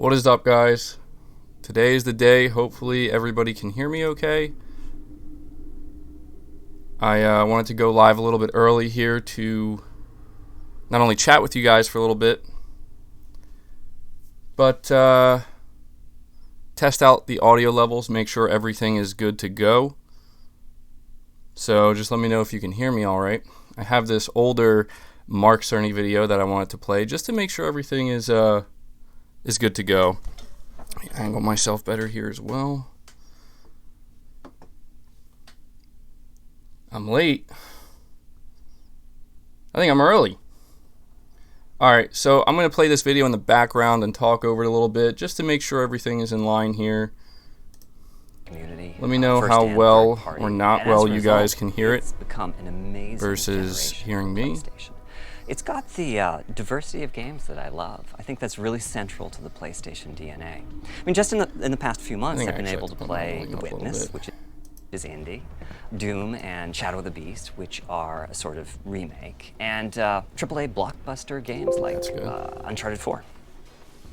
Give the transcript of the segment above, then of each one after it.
What is up, guys? Today is the day. Hopefully everybody can hear me okay. I wanted to go live a little bit early here to not only chat with you guys for a little bit, but test out the audio levels, make sure everything is good to go. So just let me know if you can hear me all right. I have this older Mark Cerny video that I wanted to play just to make sure everything is good to go. Let me angle myself better here as well. I'm late. I think I'm early. Alright, so I'm going to play this video in the background and talk over it a little bit just to make sure everything is in line here. Let me know how well or not well you guys can hear it versus hearing me. It's got the diversity of games that I love. I think that's really central to the PlayStation DNA. I mean, just in the past few months, I've been able to play The Witness, which is indie, Doom and Shadow of the Beast, which are a sort of remake, and AAA blockbuster games like Uncharted 4.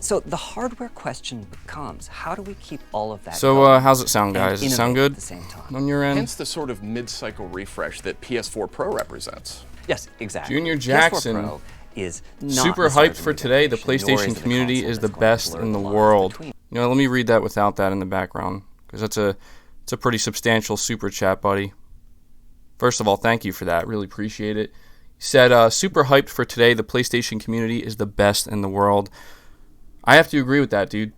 So the hardware question becomes, how do we keep all of that So how's it sound, guys? Does it sound good on your end? Hence the sort of mid-cycle refresh that PS4 Pro represents. Yes, exactly. Junior Jackson is super hyped for today. The PlayStation community is the best in the world. You know, let me read that without that in the background, because it's a pretty substantial super chat, buddy. First of all, thank you for that. Really appreciate it. He said, super hyped for today. The PlayStation community is the best in the world. I have to agree with that, dude.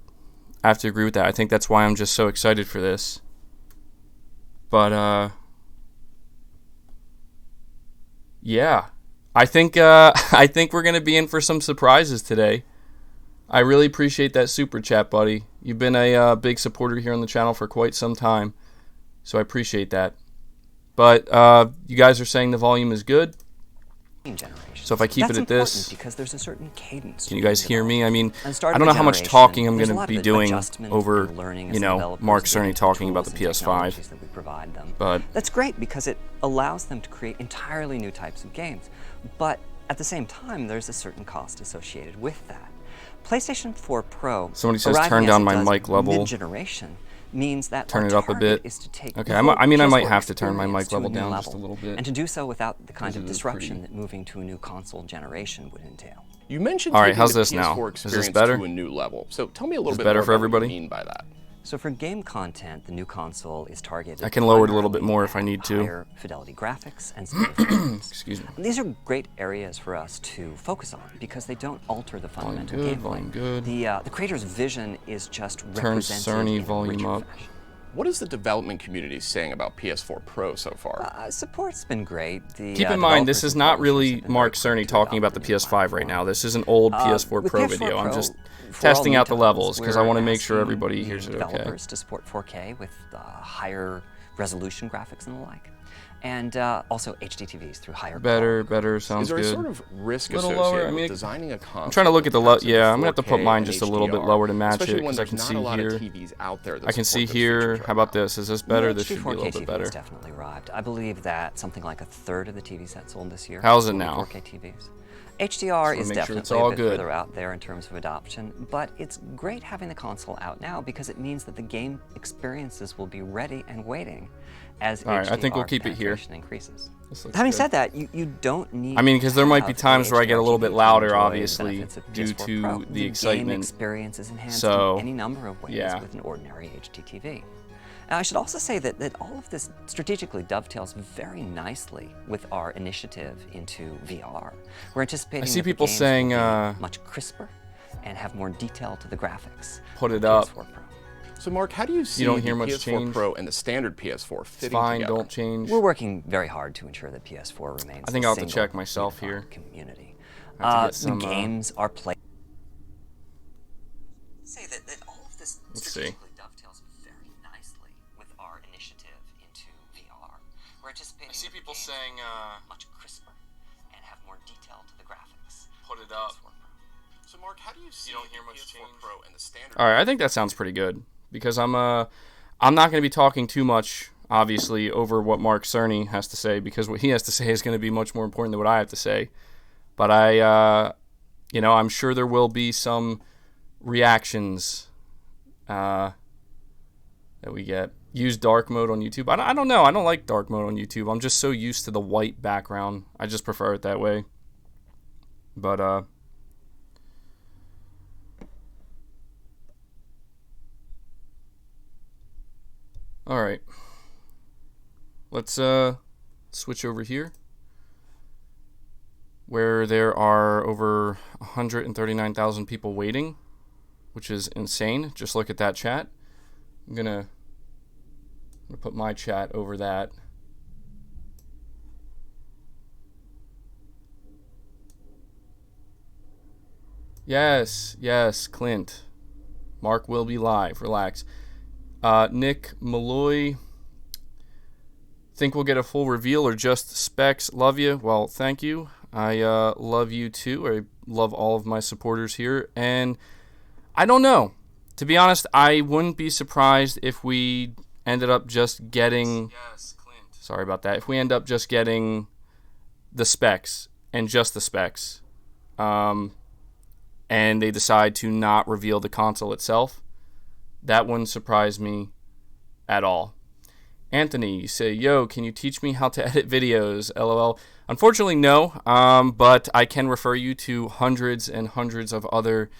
I have to agree with that. I think that's why I'm just so excited for this. But, yeah. I think we're going to be in for some surprises today. I really appreciate that super chat, buddy. You've been a big supporter here on the channel for quite some time, so I appreciate that. But you guys are saying the volume is good. So if I keep it at this, because there's a certain cadence. Can you guys hear me? I mean, I don't know how much talking I'm going to be doing over, you know, Mark Cerny talking about the PS5. But that's great because it allows them to create entirely new types of games. But at the same time, there's a certain cost associated with that. PlayStation 4 Pro. Somebody says turn down my mic level. Mid-generation means that turn it up a bit. Okay, I mean I might have to turn my mic level down just a little bit. And to do so without the kind of disruption that moving to a new console generation would entail. You mentioned all right, how's the this PS4 now? Is this better? To a new level. So tell me a little bit better more for about everybody? What you mean by that. So for game content, the new console is targeted. I can lower it a little bit more if I need to. Higher fidelity graphics and smoother frames. Excuse me. These are great areas for us to focus on because they don't alter the fundamental gameplay. Good. The creator's vision is just turn represented Cerny in volume up. fashion. What is the development community saying about PS4 Pro so far? Support's been great. Keep in mind, this is not really Mark Cerny talking about the PS5 right now. This is an old PS4 Pro video. I'm just testing out the levels because I want to make sure everybody hears it okay. Developers to support 4K with higher resolution graphics and the like. And also HD TVs through higher better, sounds good. Is there a sort of risk little associated lower. I mean, with designing a console? I'm trying to look at the yeah, I'm gonna have to put mine just a little bit lower to match it because I can see here. I can see here. How about this? Is this better? This should be a little bit better. Definitely arrived. I believe that something like a third of the TV sets sold this year. How's it now? 4K TVs. HDR is definitely a bit further out there in terms of adoption, but it's great having the console out now because it means that the game experiences will be ready and waiting as HDR I think we'll keep it here. Increases. Having said that, you don't need. I mean, because there might be times where I get a little bit louder, obviously, due to the excitement. Game experience is enhanced in any number of ways with an ordinary HD TV. And I should also say that all of this strategically dovetails very nicely with our initiative into VR. We're anticipating I see that the people games saying will be much crisper and have more detail to the graphics. Put it up. So Mark, how do you see you don't hear the much PS4 change? Pro and the standard PS4 fitting Fine, together? don't change. We're working very hard to ensure that PS4 remains. I think I'll have to check myself here. Community. Some, the games are played. Say that all of this strategically dovetails very nicely with our initiative into VR. We're anticipating. I see people saying much crisper and have more detail to the graphics. Put it up. So Mark, how do you see don't hear much PS4 change? Pro and the standard? All right, I think that sounds pretty good because I'm not going to be talking too much, obviously, over what Mark Cerny has to say because what he has to say is going to be much more important than what I have to say. But I'm sure there will be some reactions that we get. Use dark mode on YouTube. I don't know. I don't like dark mode on YouTube. I'm just so used to the white background. I just prefer it that way. But, alright. Let's, switch over here, where there are over 139,000 people waiting, which is insane. Just look at that chat. I'm gonna put my chat over that. Yes, Clint. Mark will be live. Relax. Nick Malloy. Think we'll get a full reveal or just specs? Love you. Well, thank you. I love you too. I love all of my supporters here. And I don't know. To be honest, I wouldn't be surprised if we ended up just getting... Yes, Clint. Sorry about that. If we end up just getting the specs and just the specs, and they decide to not reveal the console itself, that wouldn't surprise me at all. Anthony, you say, yo, can you teach me how to edit videos? LOL. Unfortunately, no, but I can refer you to hundreds and hundreds of other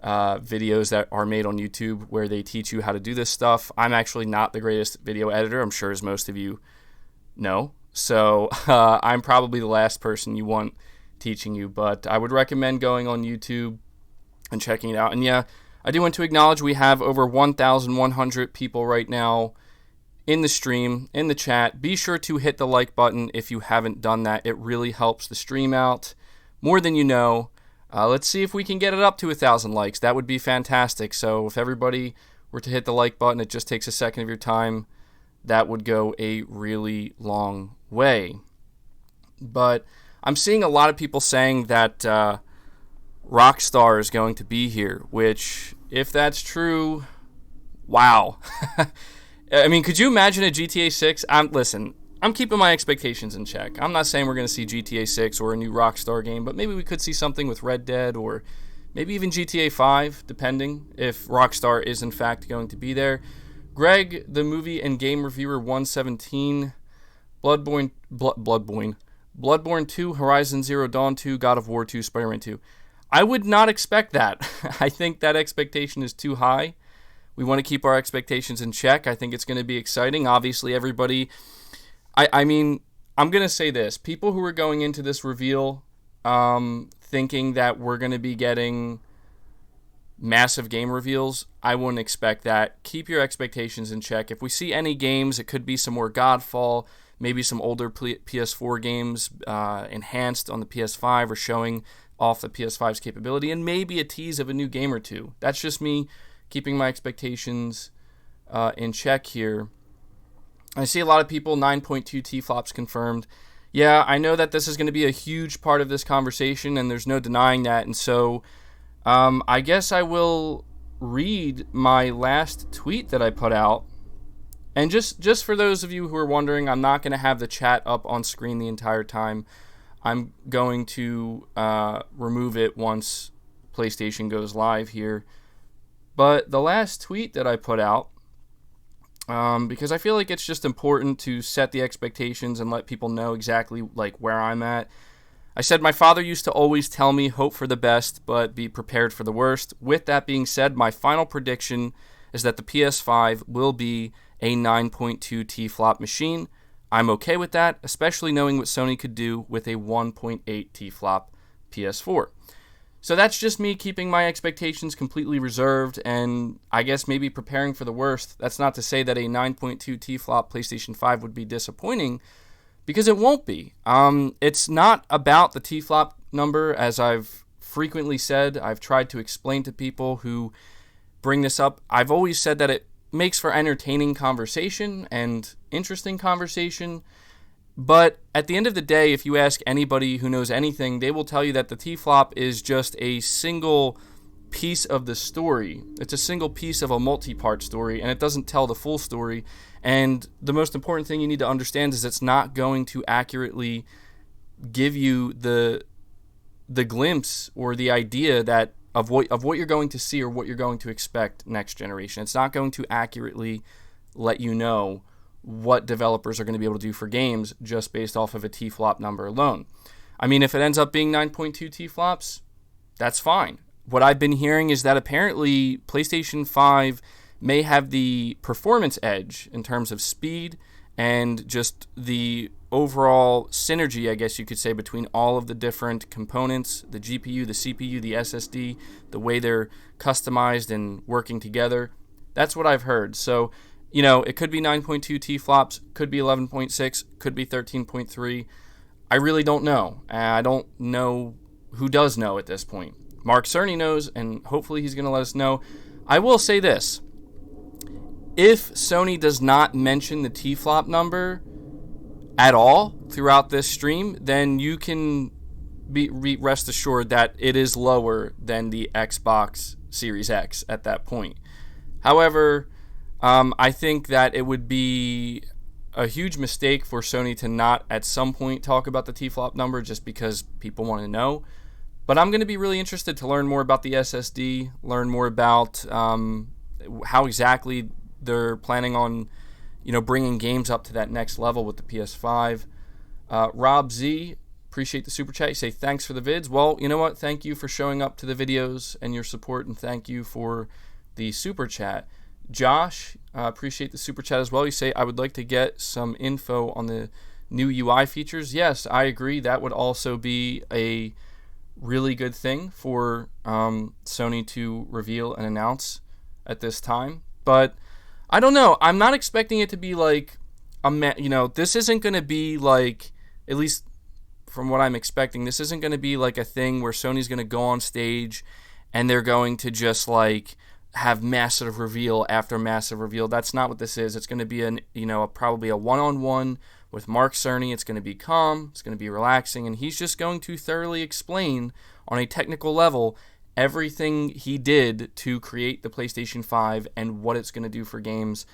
videos that are made on YouTube where they teach you how to do this stuff. I'm actually not the greatest video editor, I'm sure as most of you know. So I'm probably the last person you want teaching you, but I would recommend going on YouTube and checking it out. And yeah, I do want to acknowledge we have over 1,100 people right now in the stream, in the chat. Be sure to hit the like button if you haven't done that. It really helps the stream out more than you know. Let's see if we can get it up to 1,000 likes. That would be fantastic. So if everybody were to hit the like button, it just takes a second of your time. That would go a really long way. But I'm seeing a lot of people saying that Rockstar is going to be here, which, if that's true, wow. I mean, could you imagine a GTA 6? Listen, I'm keeping my expectations in check. I'm not saying we're going to see GTA 6 or a new Rockstar game, but maybe we could see something with Red Dead or maybe even GTA 5, depending if Rockstar is in fact going to be there. Greg, the movie and game reviewer 117, Bloodborne 2, Horizon Zero Dawn 2, God of War 2, Spider-Man 2. I would not expect that. I think that expectation is too high. We want to keep our expectations in check. I think it's going to be exciting. Obviously, everybody... I mean, I'm going to say this. People who are going into this reveal thinking that we're going to be getting massive game reveals, I wouldn't expect that. Keep your expectations in check. If we see any games, it could be some more Godfall, maybe some older PS4 games enhanced on the PS5 or showing off the PS5's capability, and maybe a tease of a new game or two. That's just me keeping my expectations in check here. I see a lot of people, 9.2 tflops confirmed. Yeah, I know that this is going to be a huge part of this conversation, and there's no denying that. And so I guess I will read my last tweet that I put out. And just for those of you who are wondering, I'm not going to have the chat up on screen the entire time. I'm going to remove it once PlayStation goes live here. But the last tweet that I put out, because I feel like it's just important to set the expectations and let people know exactly like where I'm at. I said my father used to always tell me hope for the best, but be prepared for the worst. With that being said, my final prediction is that the PS5 will be a 9.2 tflop machine. I'm okay with that, especially knowing what Sony could do with a 1.8 tflop PS4. So that's just me keeping my expectations completely reserved and I guess maybe preparing for the worst. That's not to say that a 9.2 tflop PlayStation 5 would be disappointing, because it won't be. It's not about the tflop number, as I've frequently said. I've tried to explain to people who bring this up. I've always said that it makes for entertaining conversation and interesting conversation. But at the end of the day, if you ask anybody who knows anything, they will tell you that the tflop is just a single piece of the story. It's a single piece of a multi-part story, and it doesn't tell the full story. And the most important thing you need to understand is it's not going to accurately give you the glimpse or the idea that of what you're going to see or what you're going to expect next generation. It's not going to accurately let you know what developers are going to be able to do for games just based off of a tflop number alone. I mean, if it ends up being 9.2 tflops, that's fine. What I've been hearing is that apparently PlayStation 5 may have the performance edge in terms of speed and just the overall synergy, I guess you could say, between all of the different components, the GPU, the CPU, the SSD, the way they're customized and working together. That's what I've heard. So, you know, it could be 9.2 tflops, could be 11.6, could be 13.3. I really don't know. I don't know who does know at this point. Mark Cerny knows, and hopefully he's going to let us know. I will say this. If Sony does not mention the tflop number at all throughout this stream, then you can be rest assured that it is lower than the Xbox Series X at that point. However, I think that it would be a huge mistake for Sony to not at some point talk about the tflop number just because people want to know. But I'm going to be really interested to learn more about the SSD, learn more about how exactly they're planning on, you know, bringing games up to that next level with the PS5. Rob Z, appreciate the super chat. You say thanks for the vids. Well, you know what? Thank you for showing up to the videos and your support, and thank you for the super chat. Josh, appreciate the super chat as well. You say, I would like to get some info on the new UI features. Yes, I agree. That would also be a really good thing for Sony to reveal and announce at this time. But I don't know. I'm not expecting it to be like, this isn't going to be like, at least from what I'm expecting, this isn't going to be like a thing where Sony's going to go on stage and they're going to just like have massive reveal after massive reveal. That's not what this is. It's going to be probably a one-on-one with Mark Cerny. It's going to be calm. It's going to be relaxing, and he's just going to thoroughly explain on a technical level everything he did to create the PlayStation 5 and what it's going to do for games.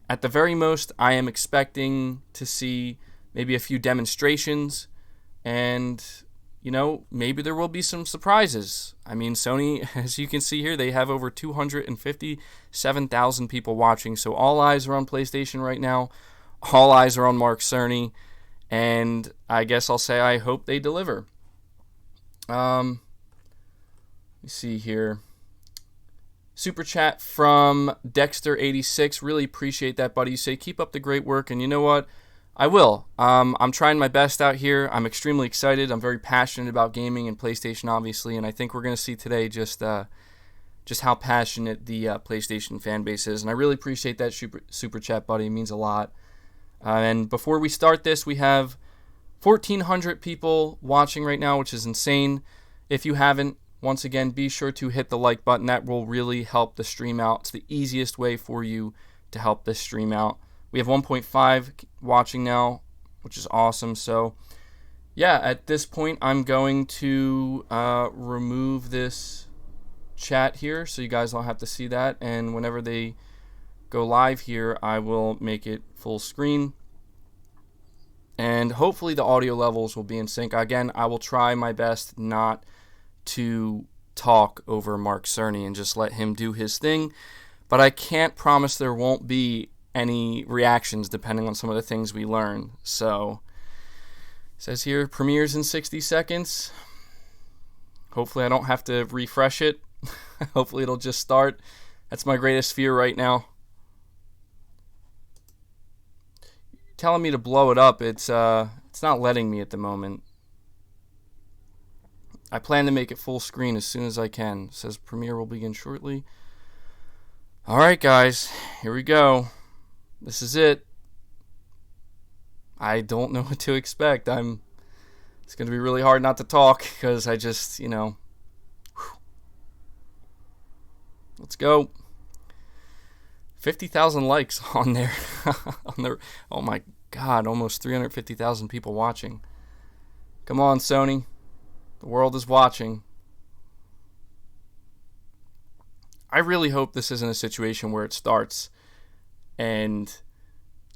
At the very most, I am expecting to see maybe a few demonstrations, and, you know, maybe there will be some surprises. I mean, Sony, as you can see here, they have over 257,000 people watching, so all eyes are on PlayStation right now. All eyes are on Mark Cerny, and I guess I'll say I hope they deliver. Let me see here. Super chat from Dexter86. Really appreciate that, buddy. You say, keep up the great work, and you know what? I will. I'm trying my best out here. I'm extremely excited. I'm very passionate about gaming and PlayStation, obviously, and I think we're going to see today just how passionate the PlayStation fan base is, and I really appreciate that super chat, buddy. It means a lot. And before we start this, we have 1,400 people watching right now, which is insane. If you haven't, once again, be sure to hit the like button. That will really help the stream out. It's the easiest way for you to help this stream out. We have 1.5 watching now, which is awesome. So, yeah, at this point, I'm going to remove this chat here so you guys don't have to see that. And whenever they go live here, I will make it full screen. And hopefully the audio levels will be in sync. Again, I will try my best not to talk over Mark Cerny and just let him do his thing. But I can't promise there won't be any reactions depending on some of the things we learn. So, it says here, premieres in 60 seconds. Hopefully I don't have to refresh it. Hopefully it'll just start. That's my greatest fear right now. Telling me to blow it up. It's not letting me at the moment. I plan to make it full screen as soon as I can. It says premiere will begin shortly. Alright guys, here we go. This is it. I don't know what to expect. It's going to be really hard not to talk because I just, Let's go. 50,000 likes on there. Oh my God, almost 350,000 people watching. Come on, Sony. The world is watching. I really hope this isn't a situation where it starts and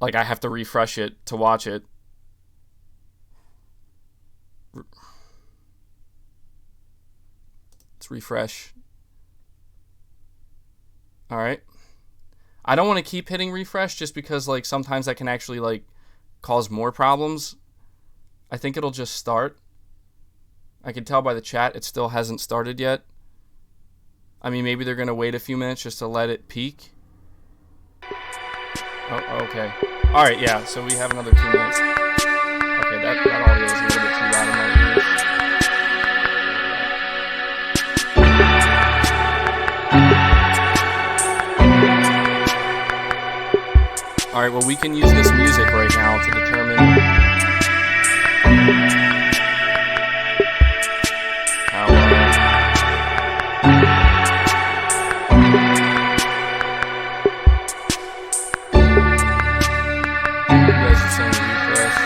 I have to refresh it to watch it. Let's refresh. All right. I don't want to keep hitting refresh just because like sometimes that can actually like cause more problems. I think it'll just start. I can tell by the chat it still hasn't started yet. I mean, maybe they're going to wait a few minutes just to let it peak. Oh, okay. All right, yeah, so we have another 2 minutes. Okay, that audio is a little bit too loud in my ears. All right, well, we can use this music right now to determine how you guys are saying refresh.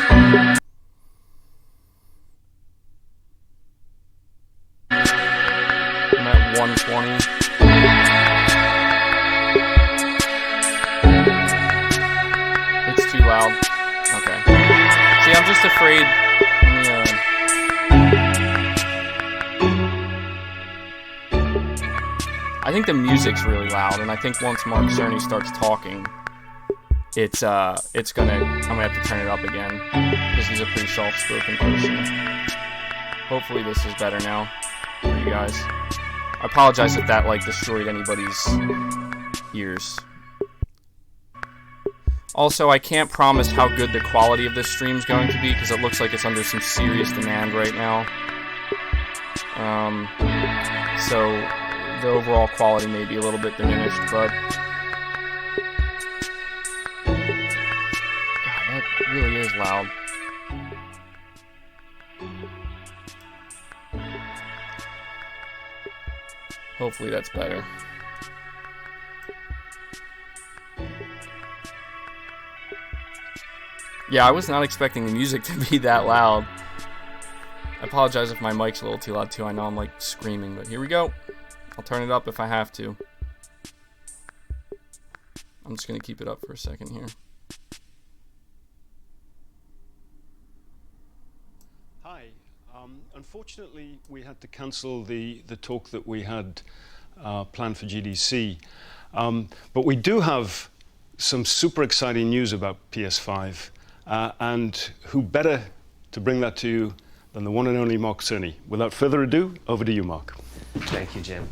I'm at 120. It's too loud. Okay. See, I'm just afraid. I think the music's really loud, and I think once Mark Cerny starts talking, I'm gonna have to turn it up again because he's a pretty soft-spoken person. Hopefully, this is better now for you guys. I apologize if that like destroyed anybody's ears. Also, I can't promise how good the quality of this stream is going to be because it looks like it's under some serious demand right now. So the overall quality may be a little bit diminished, but God, that really is loud. Hopefully that's better. Yeah, I was not expecting the music to be that loud. I apologize if my mic's a little too loud too. I know I'm like screaming, but here we go. I'll turn it up if I have to. I'm just gonna keep it up for a second here. Hi. Unfortunately, we had to cancel the talk that we had planned for GDC. But we do have some super exciting news about PS5. And who better to bring that to you than the one and only Mark Cerny. Without further ado, over to you, Mark. Thank you, Jim.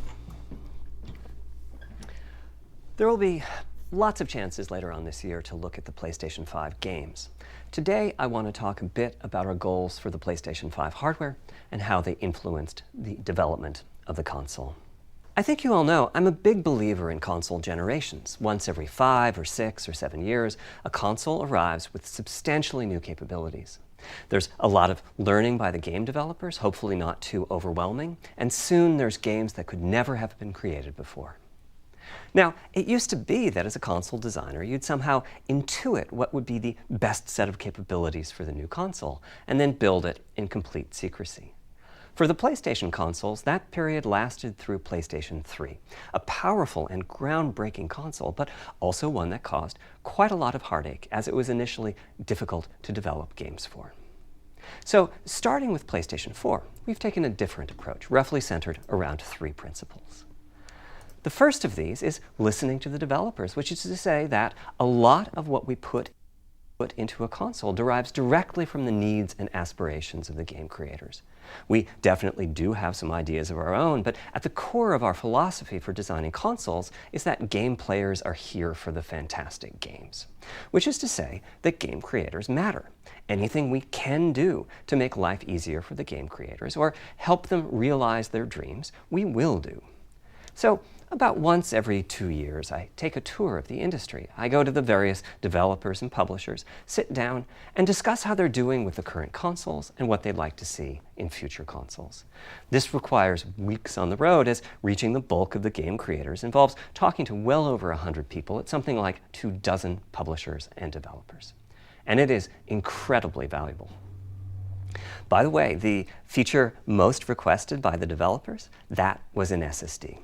There will be lots of chances later on this year to look at the PlayStation 5 games. Today, I want to talk a bit about our goals for the PlayStation 5 hardware and how they influenced the development of the console. I think you all know I'm a big believer in console generations. Once every 5 or 6 or 7 years, a console arrives with substantially new capabilities. There's a lot of learning by the game developers, hopefully not too overwhelming, and soon there's games that could never have been created before. Now, it used to be that as a console designer, you'd somehow intuit what would be the best set of capabilities for the new console, and then build it in complete secrecy. For the PlayStation consoles, that period lasted through PlayStation 3, a powerful and groundbreaking console, but also one that caused quite a lot of heartache, as it was initially difficult to develop games for. So, starting with PlayStation 4, we've taken a different approach, roughly centered around 3 principles. The first of these is listening to the developers, which is to say that a lot of what we put into a console derives directly from the needs and aspirations of the game creators. We definitely do have some ideas of our own, but at the core of our philosophy for designing consoles is that game players are here for the fantastic games, which is to say that game creators matter. Anything we can do to make life easier for the game creators or help them realize their dreams, we will do. So, about once every 2 years, I take a tour of the industry. I go to the various developers and publishers, sit down, and discuss how they're doing with the current consoles and what they'd like to see in future consoles. This requires weeks on the road, as reaching the bulk of the game creators involves talking to well over 100 people at something like 24 publishers and developers. And it is incredibly valuable. By the way, the feature most requested by the developers, that was an SSD,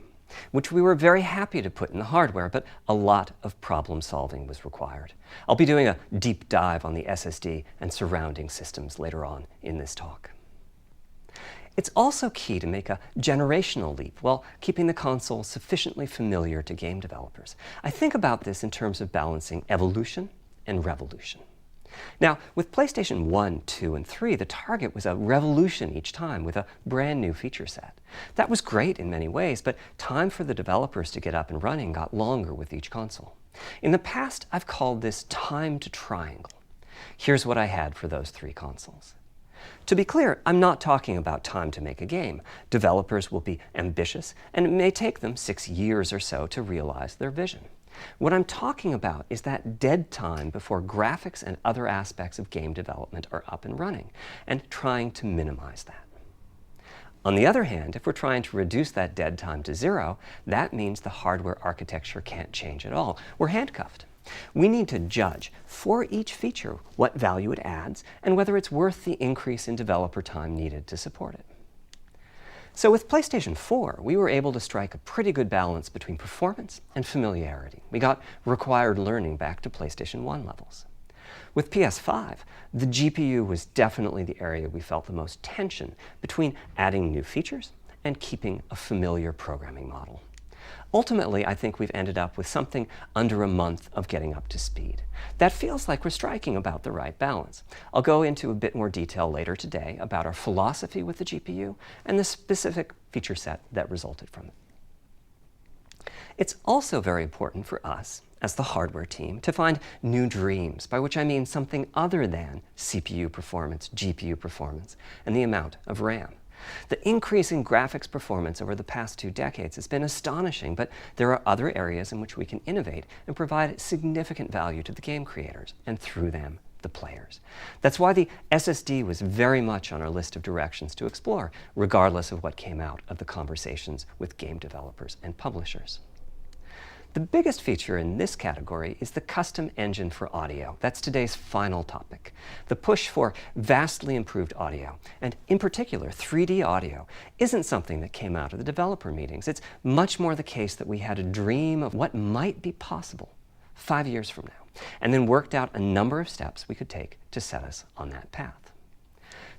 which we were very happy to put in the hardware, but a lot of problem solving was required. I'll be doing a deep dive on the SSD and surrounding systems later on in this talk. It's also key to make a generational leap while keeping the console sufficiently familiar to game developers. I think about this in terms of balancing evolution and revolution. Now, with PlayStation 1, 2, and 3, the target was a revolution each time with a brand new feature set. That was great in many ways, but time for the developers to get up and running got longer with each console. In the past, I've called this time to triangle. Here's what I had for those 3 consoles. To be clear, I'm not talking about time to make a game. Developers will be ambitious, and it may take them 6 years or so to realize their vision. What I'm talking about is that dead time before graphics and other aspects of game development are up and running, and trying to minimize that. On the other hand, if we're trying to reduce that dead time to 0, that means the hardware architecture can't change at all. We're handcuffed. We need to judge for each feature what value it adds and whether it's worth the increase in developer time needed to support it. So with PlayStation 4, we were able to strike a pretty good balance between performance and familiarity. We got required learning back to PlayStation 1 levels. With PS5, the GPU was definitely the area we felt the most tension between adding new features and keeping a familiar programming model. Ultimately, I think we've ended up with something under a month of getting up to speed. That feels like we're striking about the right balance. I'll go into a bit more detail later today about our philosophy with the GPU and the specific feature set that resulted from it. It's also very important for us, as the hardware team, to find new dreams, by which I mean something other than CPU performance, GPU performance, and the amount of RAM. The increase in graphics performance over the past 2 decades has been astonishing, but there are other areas in which we can innovate and provide significant value to the game creators, and through them, the players. That's why the SSD was very much on our list of directions to explore, regardless of what came out of the conversations with game developers and publishers. The biggest feature in this category is the custom engine for audio. That's today's final topic. The push for vastly improved audio, and in particular 3D audio, isn't something that came out of the developer meetings. It's much more the case that we had a dream of what might be possible 5 years from now, and then worked out a number of steps we could take to set us on that path.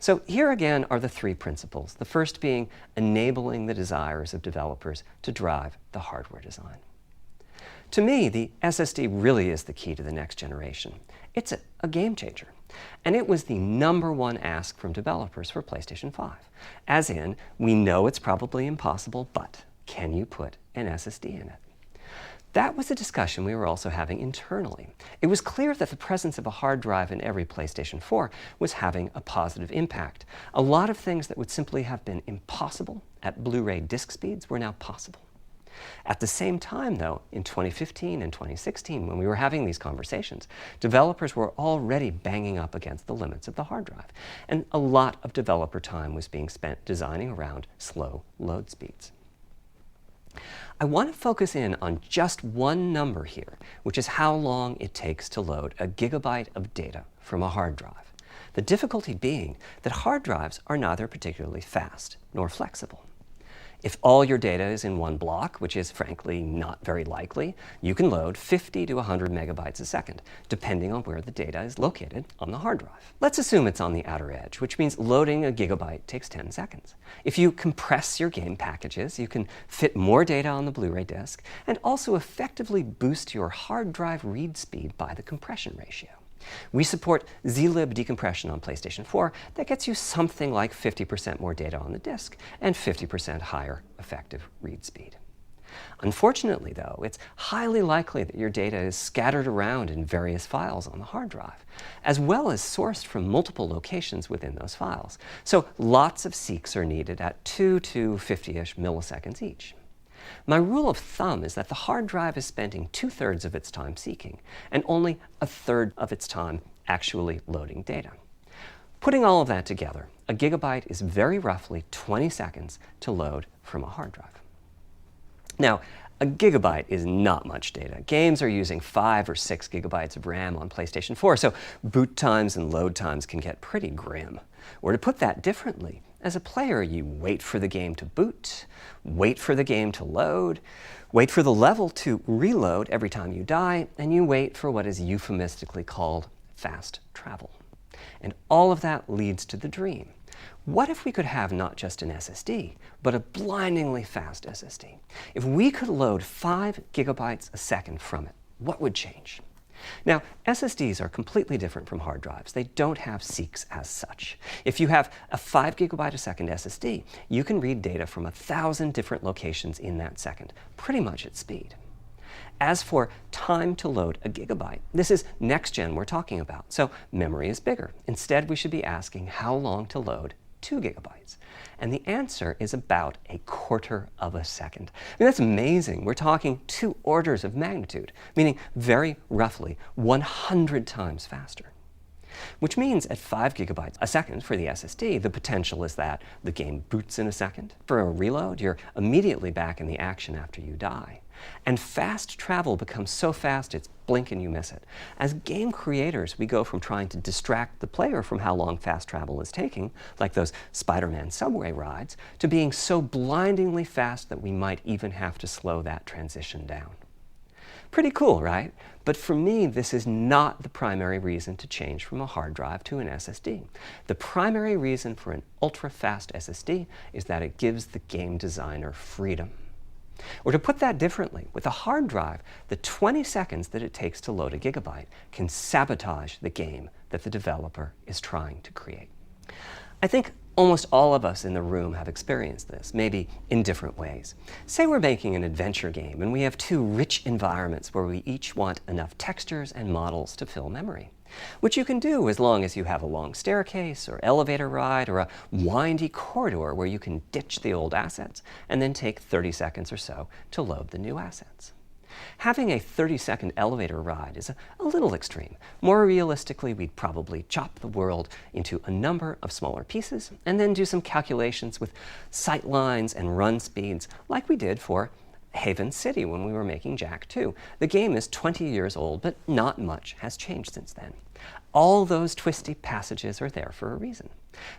So here again are the 3 principles, the first being enabling the desires of developers to drive the hardware design. To me, the SSD really is the key to the next generation. It's a game changer. And it was the #1 ask from developers for PlayStation 5. As in, we know it's probably impossible, but can you put an SSD in it? That was a discussion we were also having internally. It was clear that the presence of a hard drive in every PlayStation 4 was having a positive impact. A lot of things that would simply have been impossible at Blu-ray disc speeds were now possible. At the same time, though, in 2015 and 2016, when we were having these conversations, developers were already banging up against the limits of the hard drive, and a lot of developer time was being spent designing around slow load speeds. I want to focus in on just one number here, which is how long it takes to load a gigabyte of data from a hard drive. The difficulty being that hard drives are neither particularly fast nor flexible. If all your data is in one block, which is frankly not very likely, you can load 50 to 100 megabytes a second, depending on where the data is located on the hard drive. Let's assume it's on the outer edge, which means loading a gigabyte takes 10 seconds. If you compress your game packages, you can fit more data on the Blu-ray disc and also effectively boost your hard drive read speed by the compression ratio. We support zlib decompression on PlayStation 4 that gets you something like 50% more data on the disk and 50% higher effective read speed. Unfortunately, though, it's highly likely that your data is scattered around in various files on the hard drive, as well as sourced from multiple locations within those files. So lots of seeks are needed at 2 to 50-ish milliseconds each. My rule of thumb is that the hard drive is spending 2/3 of its time seeking and only 1/3 of its time actually loading data. Putting all of that together, a gigabyte is very roughly 20 seconds to load from a hard drive. Now, a gigabyte is not much data. Games are using 5 or 6 gigabytes of RAM on PlayStation 4, so boot times and load times can get pretty grim. Or to put that differently, as a player, you wait for the game to boot, wait for the game to load, wait for the level to reload every time you die, and you wait for what is euphemistically called fast travel. And all of that leads to the dream, What if we could have not just an SSD, but a blindingly fast SSD? If we could load 5 gigabytes a second from it, what would change? Now, SSDs are completely different from hard drives. They don't have seeks as such. If you have a 5 gigabyte a second SSD, you can read data from 1,000 different locations in that second, pretty much at speed. As for time to load a gigabyte, this is next gen we're talking about, so memory is bigger. Instead, we should be asking how long to load 2 gigabytes. And the answer is about 1/4 of a second. I mean, that's amazing. We're talking 2 orders of magnitude, meaning very roughly 100 times faster. Which means at 5 gigabytes a second for the SSD, the potential is that the game boots in a second. For a reload, you're immediately back in the action after you die. And fast travel becomes so fast it's blink and you miss it. As game creators, we go from trying to distract the player from how long fast travel is taking, like those Spider-Man subway rides, to being so blindingly fast that we might even have to slow that transition down. Pretty cool, right? But for me, this is not the primary reason to change from a hard drive to an SSD. The primary reason for an ultra-fast SSD is that it gives the game designer freedom. Or to put that differently, with a hard drive, the 20 seconds that it takes to load a gigabyte can sabotage the game that the developer is trying to create. I think almost all of us in the room have experienced this, maybe in different ways. Say we're making an adventure game and we have 2 rich environments where we each want enough textures and models to fill memory. Which you can do as long as you have a long staircase or elevator ride or a windy corridor where you can ditch the old assets and then take 30 seconds or so to load the new assets. Having a 30-second elevator ride is a little extreme. More realistically, we'd probably chop the world into a number of smaller pieces and then do some calculations with sight lines and run speeds like we did for Haven City when we were making Jak 2. The game is 20 years old, but not much has changed since then. All those twisty passages are there for a reason.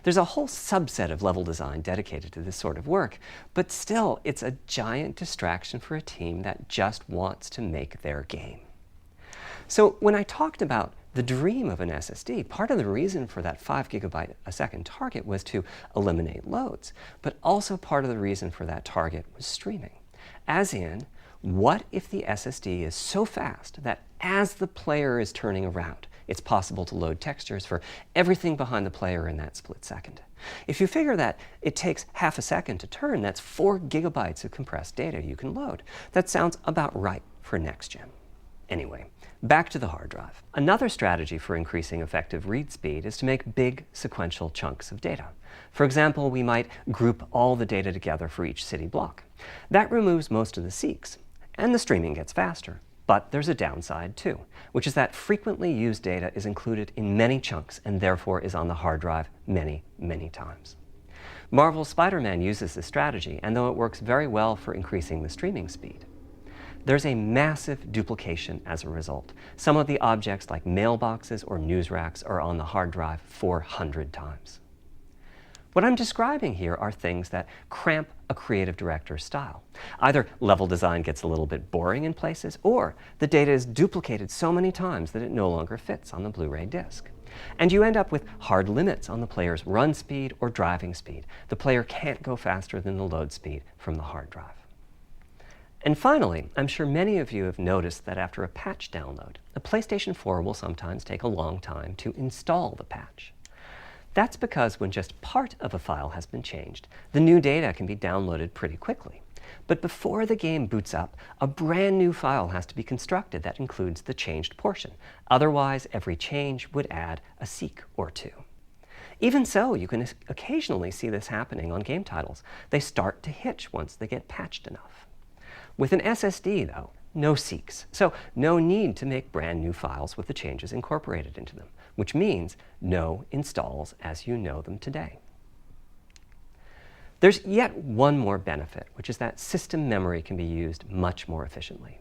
There's a whole subset of level design dedicated to this sort of work, but still, it's a giant distraction for a team that just wants to make their game. So when I talked about the dream of an SSD, part of the reason for that 5 gigabyte a second target was to eliminate loads, but also part of the reason for that target was streaming. As in, what if the SSD is so fast that as the player is turning around, it's possible to load textures for everything behind the player in that split second? If you figure that it takes half a second to turn, that's 4 gigabytes of compressed data you can load. That sounds about right for next gen. Anyway, back to the hard drive. Another strategy for increasing effective read speed is to make big sequential chunks of data. For example, we might group all the data together for each city block. That removes most of the seeks, and the streaming gets faster. But there's a downside too, which is that frequently used data is included in many chunks and therefore is on the hard drive many, many times. Marvel's Spider-Man uses this strategy, and though it works very well for increasing the streaming speed, there's a massive duplication as a result. Some of the objects like mailboxes or news racks are on the hard drive 400 times. What I'm describing here are things that cramp a creative director's style. Either level design gets a little bit boring in places, or the data is duplicated so many times that it no longer fits on the Blu-ray disc. And you end up with hard limits on the player's run speed or driving speed. The player can't go faster than the load speed from the hard drive. And finally, I'm sure many of you have noticed that after a patch download, the PlayStation 4 will sometimes take a long time to install the patch. That's because when just part of a file has been changed, the new data can be downloaded pretty quickly. But before the game boots up, a brand new file has to be constructed that includes the changed portion. Otherwise, every change would add a seek or 2. Even so, you can occasionally see this happening on game titles. They start to hitch once they get patched enough. With an SSD, though, no seeks, so no need to make brand new files with the changes incorporated into them, which means no installs as you know them today. There's yet one more benefit, which is that system memory can be used much more efficiently.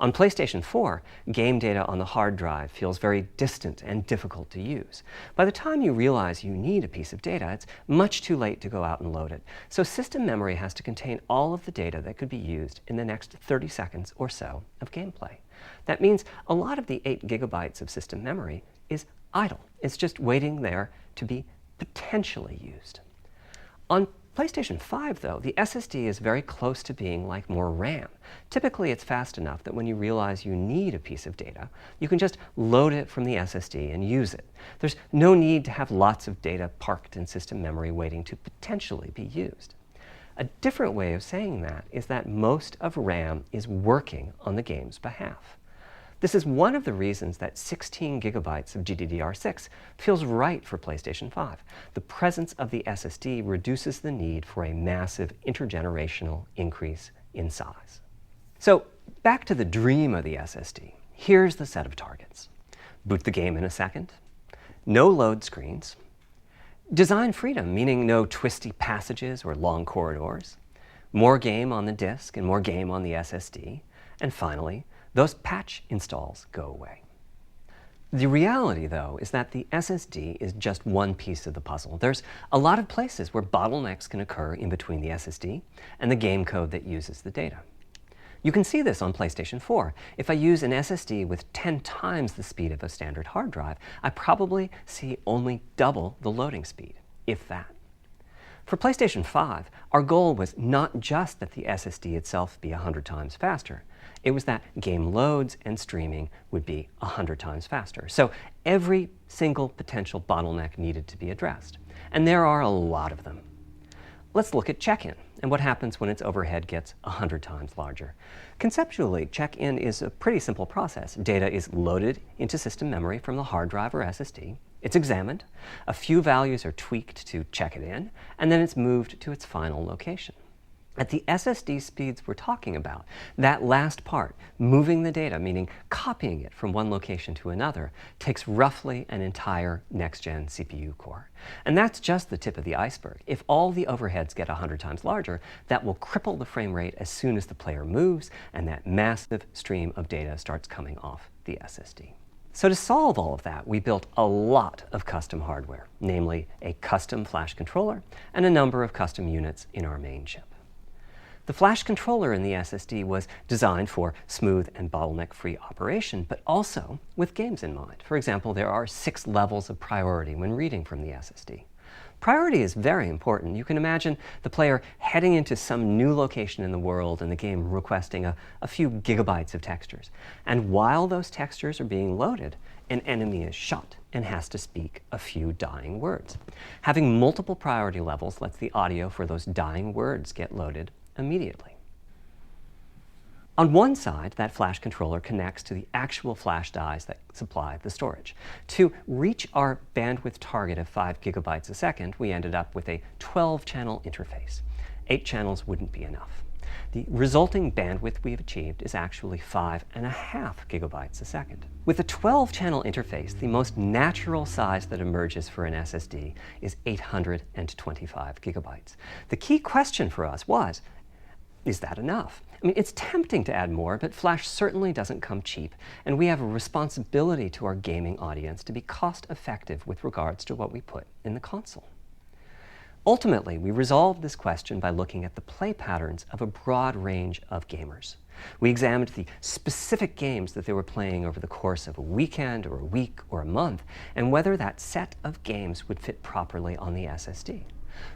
On PlayStation 4, game data on the hard drive feels very distant and difficult to use. By the time you realize you need a piece of data, it's much too late to go out and load it. So system memory has to contain all of the data that could be used in the next 30 seconds or so of gameplay. That means a lot of the 8 gigabytes of system memory is idle. It's just waiting there to be potentially used. On PlayStation 5, though, the SSD is very close to being like more RAM. Typically, it's fast enough that when you realize you need a piece of data, you can just load it from the SSD and use it. There's no need to have lots of data parked in system memory waiting to potentially be used. A different way of saying that is that most of RAM is working on the game's behalf. This is one of the reasons that 16 gigabytes of GDDR6 feels right for PlayStation 5. The presence of the SSD reduces the need for a massive intergenerational increase in size. So back to the dream of the SSD. Here's the set of targets. Boot the game in a second, no load screens, design freedom, meaning no twisty passages or long corridors, more game on the disk and more game on the SSD, and finally, those patch installs go away. The reality, though, is that the SSD is just one piece of the puzzle. There's a lot of places where bottlenecks can occur in between the SSD and the game code that uses the data. You can see this on PlayStation 4. If I use an SSD with 10 times the speed of a standard hard drive, I probably see only double the loading speed, if that. For PlayStation 5, our goal was not just that the SSD itself be 100 times faster. It was that game loads and streaming would be 100 times faster. So every single potential bottleneck needed to be addressed. And there are a lot of them. Let's look at check-in and what happens when its overhead gets 100 times larger. Conceptually, check-in is a pretty simple process. Data is loaded into system memory from the hard drive or SSD. It's examined, a few values are tweaked to check it in, and then it's moved to its final location. At the SSD speeds we're talking about, that last part, moving the data, meaning copying it from one location to another, takes roughly an entire next-gen CPU core. And that's just the tip of the iceberg. If all the overheads get 100 times larger, that will cripple the frame rate as soon as the player moves, and that massive stream of data starts coming off the SSD. So to solve all of that, we built a lot of custom hardware, namely a custom flash controller and a number of custom units in our main chip. The flash controller in the SSD was designed for smooth and bottleneck-free operation, but also with games in mind. For example, there are 6 levels of priority when reading from the SSD. Priority is very important. You can imagine the player heading into some new location in the world and the game requesting a few gigabytes of textures. And while those textures are being loaded, an enemy is shot and has to speak a few dying words. Having multiple priority levels lets the audio for those dying words get loaded immediately. On one side, that flash controller connects to the actual flash dies that supply the storage. To reach our bandwidth target of 5 gigabytes a second, we ended up with a 12-channel interface. 8 channels wouldn't be enough. The resulting bandwidth we've achieved is actually 5.5 gigabytes a second. With a 12-channel interface, the most natural size that emerges for an SSD is 825 gigabytes. The key question for us was, is that enough? I mean, it's tempting to add more, but flash certainly doesn't come cheap, and we have a responsibility to our gaming audience to be cost-effective with regards to what we put in the console. Ultimately, we resolved this question by looking at the play patterns of a broad range of gamers. We examined the specific games that they were playing over the course of a weekend or a week or a month, and whether that set of games would fit properly on the SSD.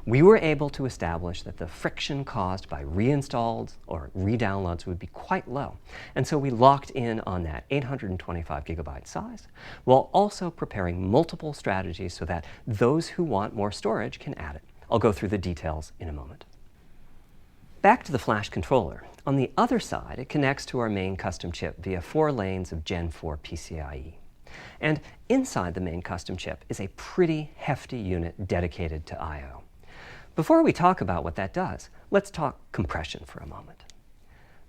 We were able to establish that the friction caused by reinstalls or re-downloads would be quite low, and so we locked in on that 825 gigabyte size, while also preparing multiple strategies so that those who want more storage can add it. I'll go through the details in a moment. Back to the flash controller. On the other side, it connects to our main custom chip via 4 lanes of Gen 4 PCIe. And inside the main custom chip is a pretty hefty unit dedicated to I/O. Before we talk about what that does, let's talk compression for a moment.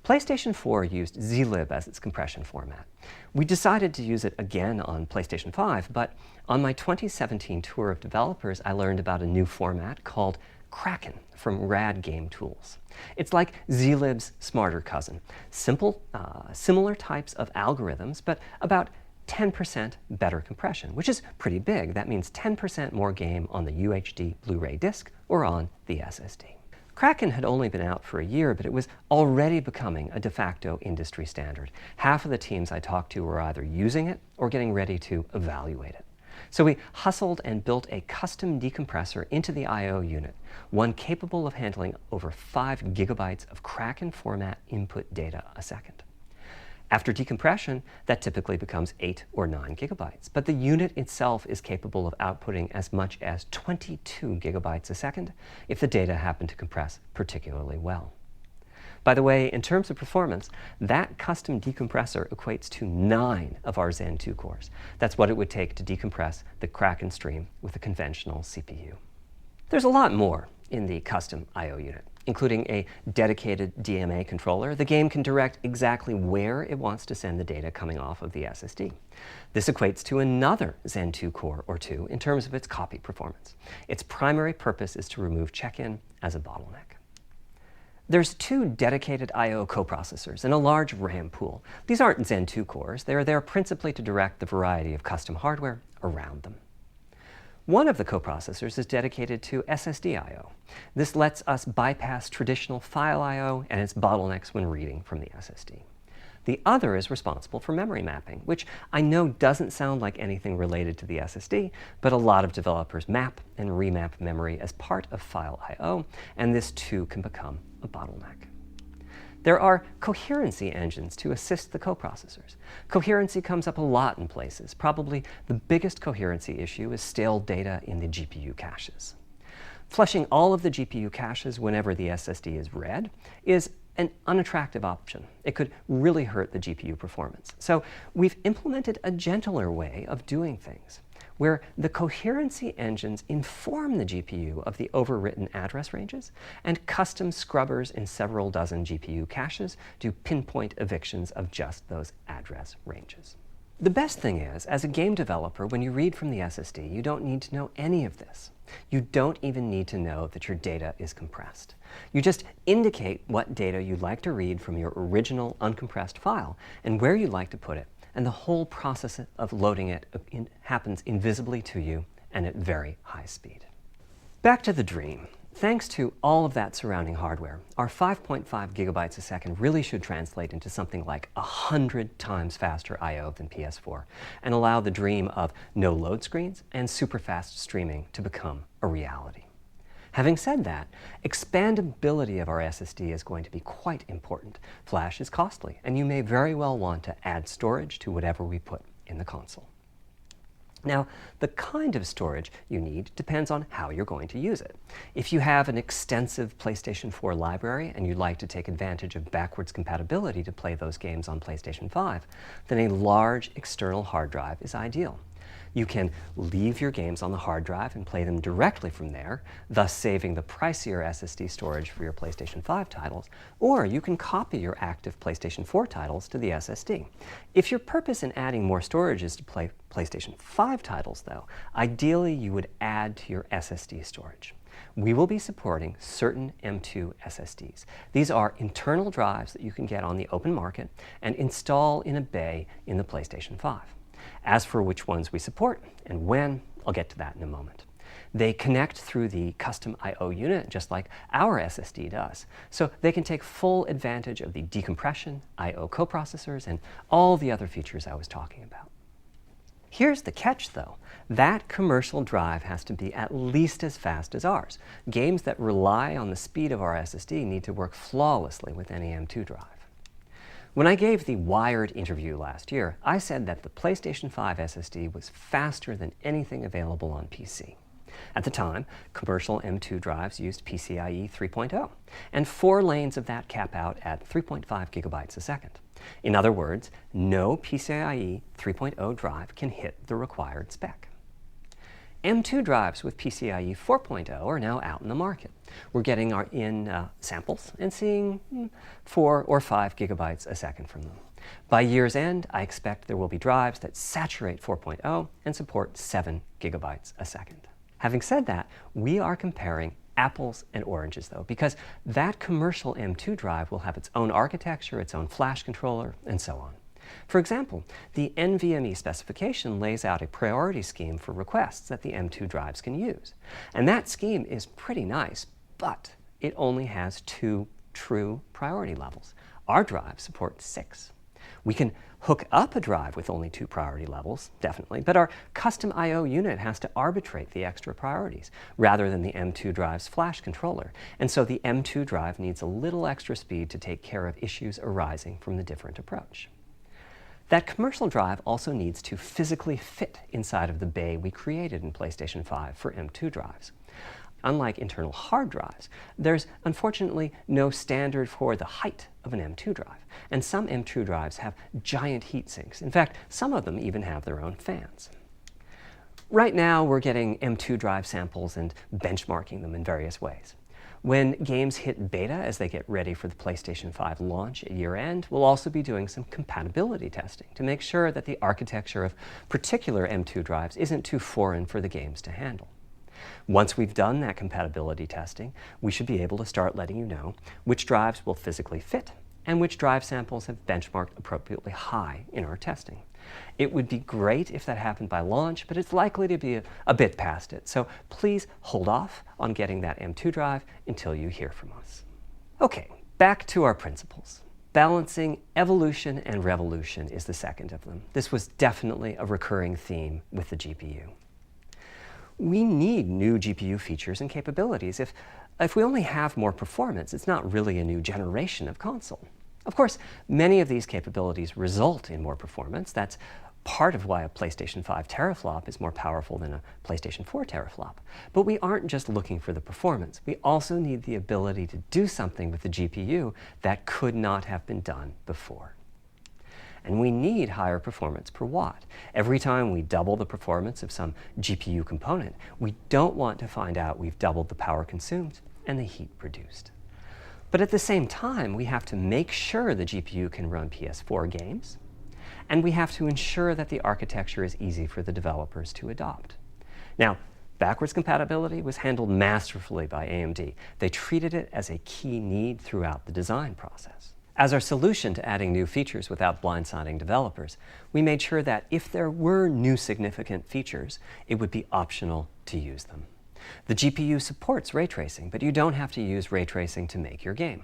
PlayStation 4 used zlib as its compression format. We decided to use it again on PlayStation 5, but on my 2017 tour of developers, I learned about a new format called Kraken from Rad Game Tools. It's like zlib's smarter cousin. Simple, similar types of algorithms, but about 10% better compression, which is pretty big. That means 10% more game on the UHD Blu-ray disc or on the SSD. Kraken had only been out for a year, but it was already becoming a de facto industry standard. Half of the teams I talked to were either using it or getting ready to evaluate it. So we hustled and built a custom decompressor into the I/O unit, one capable of handling over 5 gigabytes of Kraken format input data a second. After decompression, that typically becomes 8 or 9 gigabytes, but the unit itself is capable of outputting as much as 22 gigabytes a second if the data happen to compress particularly well. By the way, in terms of performance, that custom decompressor equates to 9 of our Zen 2 cores. That's what it would take to decompress the Kraken stream with a conventional CPU. There's a lot more in the custom I/O unit, including a dedicated DMA controller. The game can direct exactly where it wants to send the data coming off of the SSD. This equates to another Zen 2 core or two in terms of its copy performance. Its primary purpose is to remove check-in as a bottleneck. There's 2 dedicated I/O coprocessors and a large RAM pool. These aren't Zen 2 cores. They're there principally to direct the variety of custom hardware around them. One of the coprocessors is dedicated to SSD I/O. This lets us bypass traditional file I/O and its bottlenecks when reading from the SSD. The other is responsible for memory mapping, which I know doesn't sound like anything related to the SSD, but a lot of developers map and remap memory as part of file I/O, and this too can become a bottleneck. There are coherency engines to assist the coprocessors. Coherency comes up a lot in places. Probably the biggest coherency issue is stale data in the GPU caches. Flushing all of the GPU caches whenever the SSD is read is an unattractive option. It could really hurt the GPU performance. So we've implemented a gentler way of doing things, where the coherency engines inform the GPU of the overwritten address ranges, and custom scrubbers in several dozen GPU caches do pinpoint evictions of just those address ranges. The best thing is, as a game developer, when you read from the SSD, you don't need to know any of this. You don't even need to know that your data is compressed. You just indicate what data you'd like to read from your original uncompressed file and where you'd like to put it, and the whole process of loading it happens invisibly to you and at very high speed. Back to the dream. Thanks to all of that surrounding hardware, our 5.5 gigabytes a second really should translate into something like 100 times faster I/O than PS4 and allow the dream of no load screens and super fast streaming to become a reality. Having said that, expandability of our SSD is going to be quite important. Flash is costly, and you may very well want to add storage to whatever we put in the console. Now, the kind of storage you need depends on how you're going to use it. If you have an extensive PlayStation 4 library and you'd like to take advantage of backwards compatibility to play those games on PlayStation 5, then a large external hard drive is ideal. You can leave your games on the hard drive and play them directly from there, thus saving the pricier SSD storage for your PlayStation 5 titles, or you can copy your active PlayStation 4 titles to the SSD. If your purpose in adding more storage is to play PlayStation 5 titles, though, ideally you would add to your SSD storage. We will be supporting certain M2 SSDs. These are internal drives that you can get on the open market and install in a bay in the PlayStation 5. As for which ones we support and when, I'll get to that in a moment. They connect through the custom I/O unit just like our SSD does, so they can take full advantage of the decompression, I/O coprocessors, and all the other features I was talking about. Here's the catch, though. That commercial drive has to be at least as fast as ours. Games that rely on the speed of our SSD need to work flawlessly with any M2 drive. When I gave the Wired interview last year, I said that the PlayStation 5 SSD was faster than anything available on PC. At the time, commercial M2 drives used PCIe 3.0, and 4 lanes of that cap out at 3.5 gigabytes a second. In other words, no PCIe 3.0 drive can hit the required spec. M2 drives with PCIe 4.0 are now out in the market. We're getting samples and seeing 4 or 5 gigabytes a second from them. By year's end, I expect there will be drives that saturate 4.0 and support 7 gigabytes a second. Having said that, we are comparing apples and oranges, though, because that commercial M2 drive will have its own architecture, its own flash controller, and so on. For example, the NVMe specification lays out a priority scheme for requests that the M2 drives can use. And that scheme is pretty nice, but it only has 2 true priority levels. Our drive supports 6. We can hook up a drive with only 2 priority levels, definitely, but our custom I/O unit has to arbitrate the extra priorities rather than the M2 drive's flash controller, and so the M2 drive needs a little extra speed to take care of issues arising from the different approach. That commercial drive also needs to physically fit inside of the bay we created in PlayStation 5 for M2 drives. Unlike internal hard drives, there's unfortunately no standard for the height of an M2 drive, and some M2 drives have giant heat sinks. In fact, some of them even have their own fans. Right now, we're getting M2 drive samples and benchmarking them in various ways. When games hit beta as they get ready for the PlayStation 5 launch at year-end, we'll also be doing some compatibility testing to make sure that the architecture of particular M2 drives isn't too foreign for the games to handle. Once we've done that compatibility testing, we should be able to start letting you know which drives will physically fit and which drive samples have benchmarked appropriately high in our testing. It would be great if that happened by launch, but it's likely to be a bit past it, so please hold off on getting that M2 drive until you hear from us. Okay, back to our principles. Balancing evolution and revolution is the second of them. This was definitely a recurring theme with the GPU. We need new GPU features and capabilities. If we only have more performance, it's not really a new generation of console. Of course, many of these capabilities result in more performance. That's part of why a PlayStation 5 teraflop is more powerful than a PlayStation 4 teraflop. But we aren't just looking for the performance. We also need the ability to do something with the GPU that could not have been done before. And we need higher performance per watt. Every time we double the performance of some GPU component, we don't want to find out we've doubled the power consumed and the heat produced. But at the same time, we have to make sure the GPU can run PS4 games, and we have to ensure that the architecture is easy for the developers to adopt. Now, backwards compatibility was handled masterfully by AMD. They treated it as a key need throughout the design process. As our solution to adding new features without blindsiding developers, we made sure that if there were new significant features, it would be optional to use them. The GPU supports ray tracing, but you don't have to use ray tracing to make your game.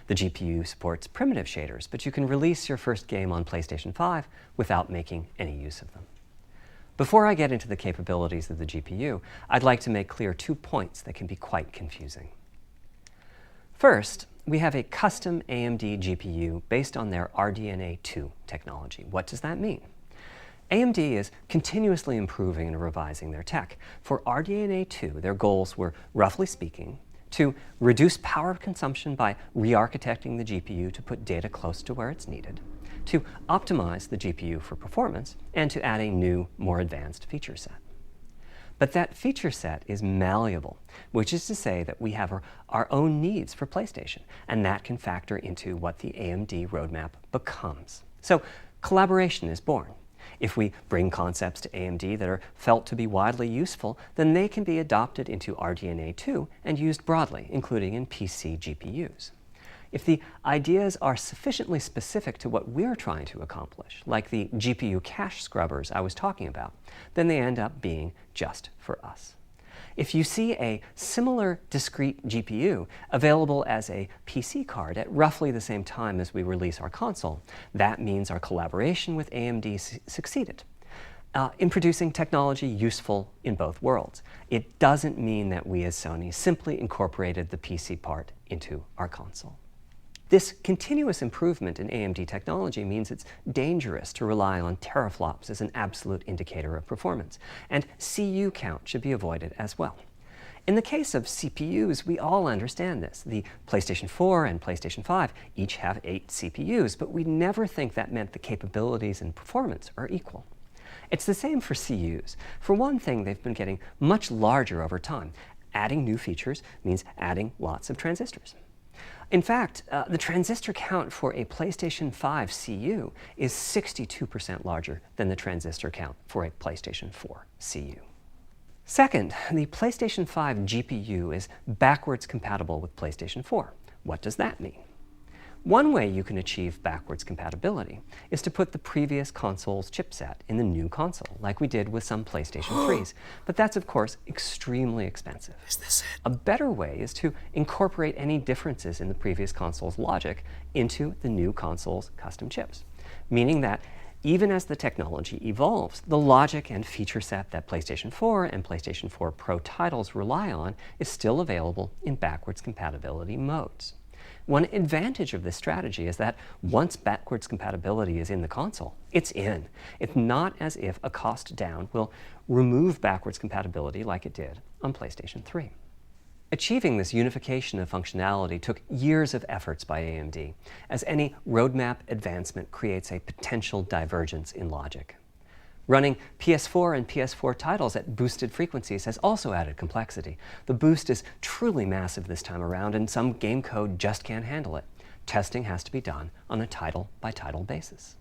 The GPU supports primitive shaders, but you can release your first game on PlayStation 5 without making any use of them. Before I get into the capabilities of the GPU, I'd like to make clear 2 points that can be quite confusing. First, we have a custom AMD GPU based on their RDNA 2 technology. What does that mean? AMD is continuously improving and revising their tech. For RDNA 2, their goals were, roughly speaking, to reduce power consumption by re-architecting the GPU to put data close to where it's needed, to optimize the GPU for performance, and to add a new, more advanced feature set. But that feature set is malleable, which is to say that we have our own needs for PlayStation, and that can factor into what the AMD roadmap becomes. So collaboration is born. If we bring concepts to AMD that are felt to be widely useful, then they can be adopted into RDNA 2 and used broadly, including in PC GPUs. If the ideas are sufficiently specific to what we're trying to accomplish, like the GPU cache scrubbers I was talking about, then they end up being just for us. If you see a similar discrete GPU available as a PC card at roughly the same time as we release our console, that means our collaboration with AMD succeeded in producing technology useful in both worlds. It doesn't mean that we as Sony simply incorporated the PC part into our console. This continuous improvement in AMD technology means it's dangerous to rely on teraflops as an absolute indicator of performance, and CU count should be avoided as well. In the case of CPUs, we all understand this. The PlayStation 4 and PlayStation 5 each have 8 CPUs, but we never think that meant the capabilities and performance are equal. It's the same for CUs. For one thing, they've been getting much larger over time. Adding new features means adding lots of transistors. In fact, the transistor count for a PlayStation 5 CU is 62% larger than the transistor count for a PlayStation 4 CU. Second, the PlayStation 5 GPU is backwards compatible with PlayStation 4. What does that mean? One way you can achieve backwards compatibility is to put the previous console's chipset in the new console, like we did with some PlayStation 3s. But that's, of course, extremely expensive. Is this it? A better way is to incorporate any differences in the previous console's logic into the new console's custom chips. meaning that even as the technology evolves, the logic and feature set that PlayStation 4 and PlayStation 4 Pro titles rely on is still available in backwards compatibility modes. One advantage of this strategy is that once backwards compatibility is in the console, it's in. It's not as if a cost down will remove backwards compatibility like it did on PlayStation 3. Achieving this unification of functionality took years of efforts by AMD, as any roadmap advancement creates a potential divergence in logic. Running PS4 and PS4 titles at boosted frequencies has also added complexity. The boost is truly massive this time around, and some game code just can't handle it. Testing has to be done on a title-by-title basis.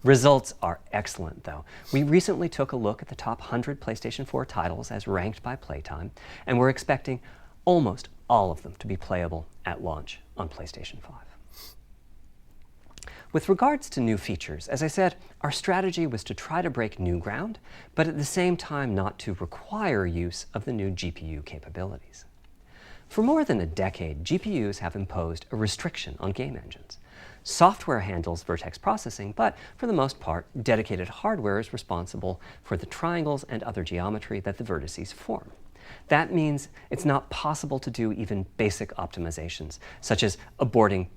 Results are excellent, though. We recently took a look at the top 100 PlayStation 4 titles as ranked by playtime, and we're expecting almost all of them to be playable at launch on PlayStation 5. With regards to new features, as I said, our strategy was to try to break new ground, but at the same time not to require use of the new GPU capabilities. For more than a decade, GPUs have imposed a restriction on game engines. Software handles vertex processing, but for the most part, dedicated hardware is responsible for the triangles and other geometry that the vertices form. That means it's not possible to do even basic optimizations, such as aborting.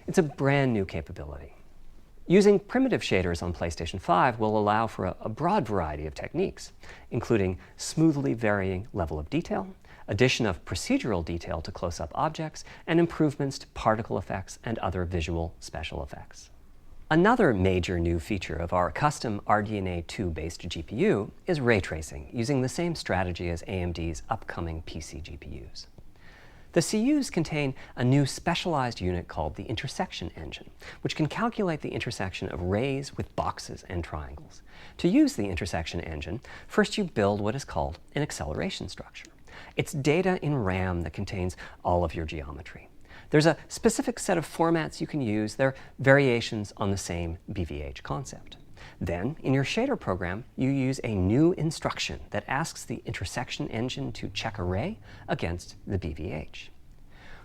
It's a brand new capability. Using primitive shaders on PlayStation 5 will allow for a broad variety of techniques, including smoothly varying level of detail, addition of procedural detail to close-up objects, and improvements to particle effects and other visual special effects. Another major new feature of our custom RDNA 2-based GPU is ray tracing, using the same strategy as AMD's upcoming PC GPUs. The CUs contain a new specialized unit called the intersection engine, which can calculate the intersection of rays with boxes and triangles. To use the intersection engine, first you build what is called an acceleration structure. It's data in RAM that contains all of your geometry. There's a specific set of formats you can use. They're variations on the same BVH concept. Then, in your shader program, you use a new instruction that asks the intersection engine to check a ray against the BVH.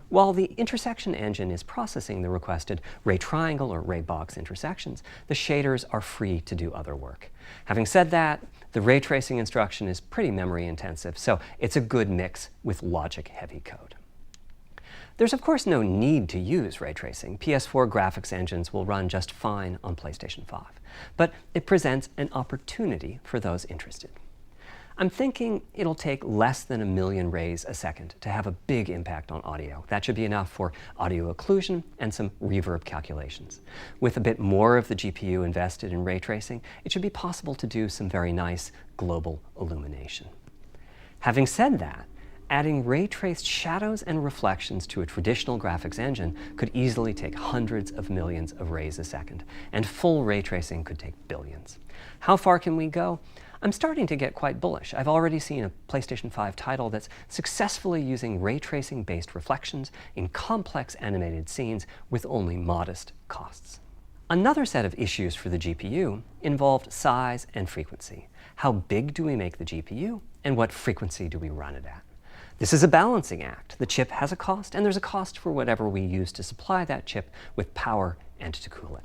While the intersection engine is processing the requested ray triangle or ray box intersections, the shaders are free to do other work. Having said that, the ray tracing instruction is pretty memory intensive, so it's a good mix with logic-heavy code. There's of course no need to use ray tracing. PS4 graphics engines will run just fine on PlayStation 5, but it presents an opportunity for those interested. I'm thinking it'll take less than 1 million rays a second to have a big impact on audio. That should be enough for audio occlusion and some reverb calculations. With a bit more of the GPU invested in ray tracing, it should be possible to do some very nice global illumination. Having said that, adding ray-traced shadows and reflections to a traditional graphics engine could easily take hundreds of millions of rays a second, and full ray tracing could take billions. How far can we go? I'm starting to get quite bullish. I've already seen a PlayStation 5 title that's successfully using ray tracing-based reflections in complex animated scenes with only modest costs. Another set of issues for the GPU involved size and frequency. How big do we make the GPU, and what frequency do we run it at? This is a balancing act. The chip has a cost, and there's a cost for whatever we use to supply that chip with power and to cool it.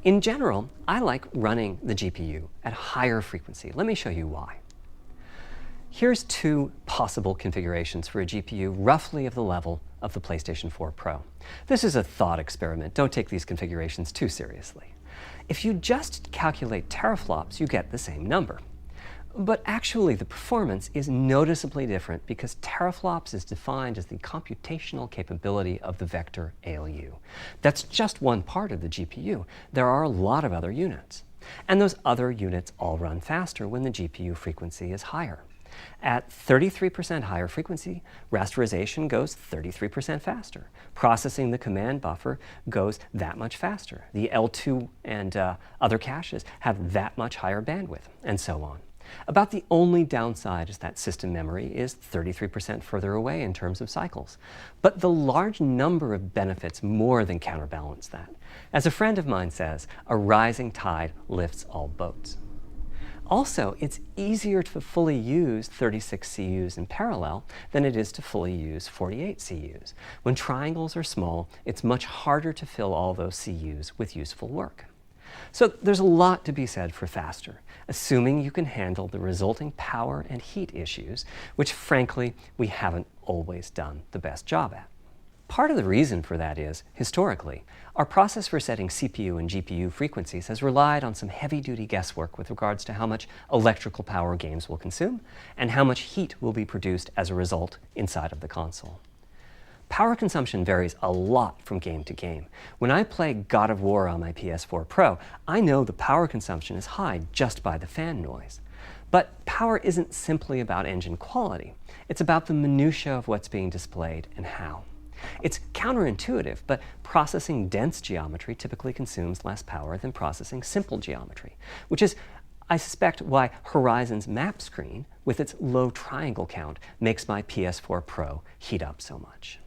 In general, I like running the GPU at higher frequency. Let me show you why. Here's 2 possible configurations for a GPU roughly of the level of the PlayStation 4 Pro. This is a thought experiment. Don't take these configurations too seriously. If you just calculate teraflops, you get the same number. But actually, the performance is noticeably different because teraflops is defined as the computational capability of the vector ALU. That's just one part of the GPU. There are a lot of other units. And those other units all run faster when the GPU frequency is higher. At 33% higher frequency, rasterization goes 33% faster. Processing the command buffer goes that much faster. The L2 and other caches have that much higher bandwidth, and so on. About the only downside is that system memory is 33% further away in terms of cycles. But the large number of benefits more than counterbalance that. As a friend of mine says, a rising tide lifts all boats. Also, it's easier to fully use 36 CUs in parallel than it is to fully use 48 CUs. When triangles are small, it's much harder to fill all those CUs with useful work. So there's a lot to be said for faster, assuming you can handle the resulting power and heat issues, which frankly, we haven't always done the best job at. Part of the reason for that is, historically, our process for setting CPU and GPU frequencies has relied on some heavy-duty guesswork with regards to how much electrical power games will consume and how much heat will be produced as a result inside of the console. Power consumption varies a lot from game to game. When I play God of War on my PS4 Pro, I know the power consumption is high just by the fan noise. But power isn't simply about engine quality. It's about the minutiae of what's being displayed and how. It's counterintuitive, but processing dense geometry typically consumes less power than processing simple geometry, which is, I suspect, why Horizon's map screen, with its low triangle count, makes my PS4 Pro heat up so much.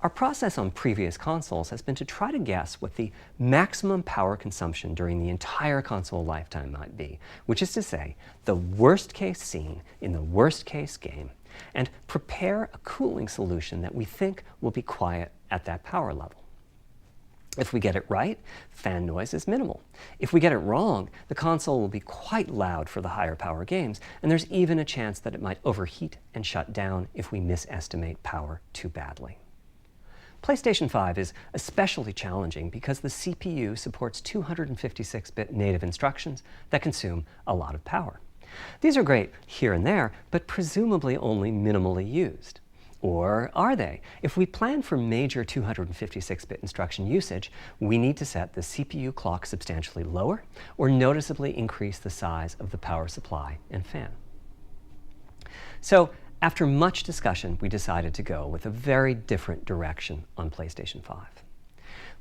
Our process on previous consoles has been to try to guess what the maximum power consumption during the entire console lifetime might be, which is to say, the worst case scene in the worst case game, and prepare a cooling solution that we think will be quiet at that power level. If we get it right, fan noise is minimal. If we get it wrong, the console will be quite loud for the higher power games, and there's even a chance that it might overheat and shut down if we misestimate power too badly. PlayStation 5 is especially challenging because the CPU supports 256-bit native instructions that consume a lot of power. These are great here and there, but presumably only minimally used. Or are they? If we plan for major 256-bit instruction usage, we need to set the CPU clock substantially lower or noticeably increase the size of the power supply and fan. So, after much discussion, we decided to go with a very different direction on PlayStation 5.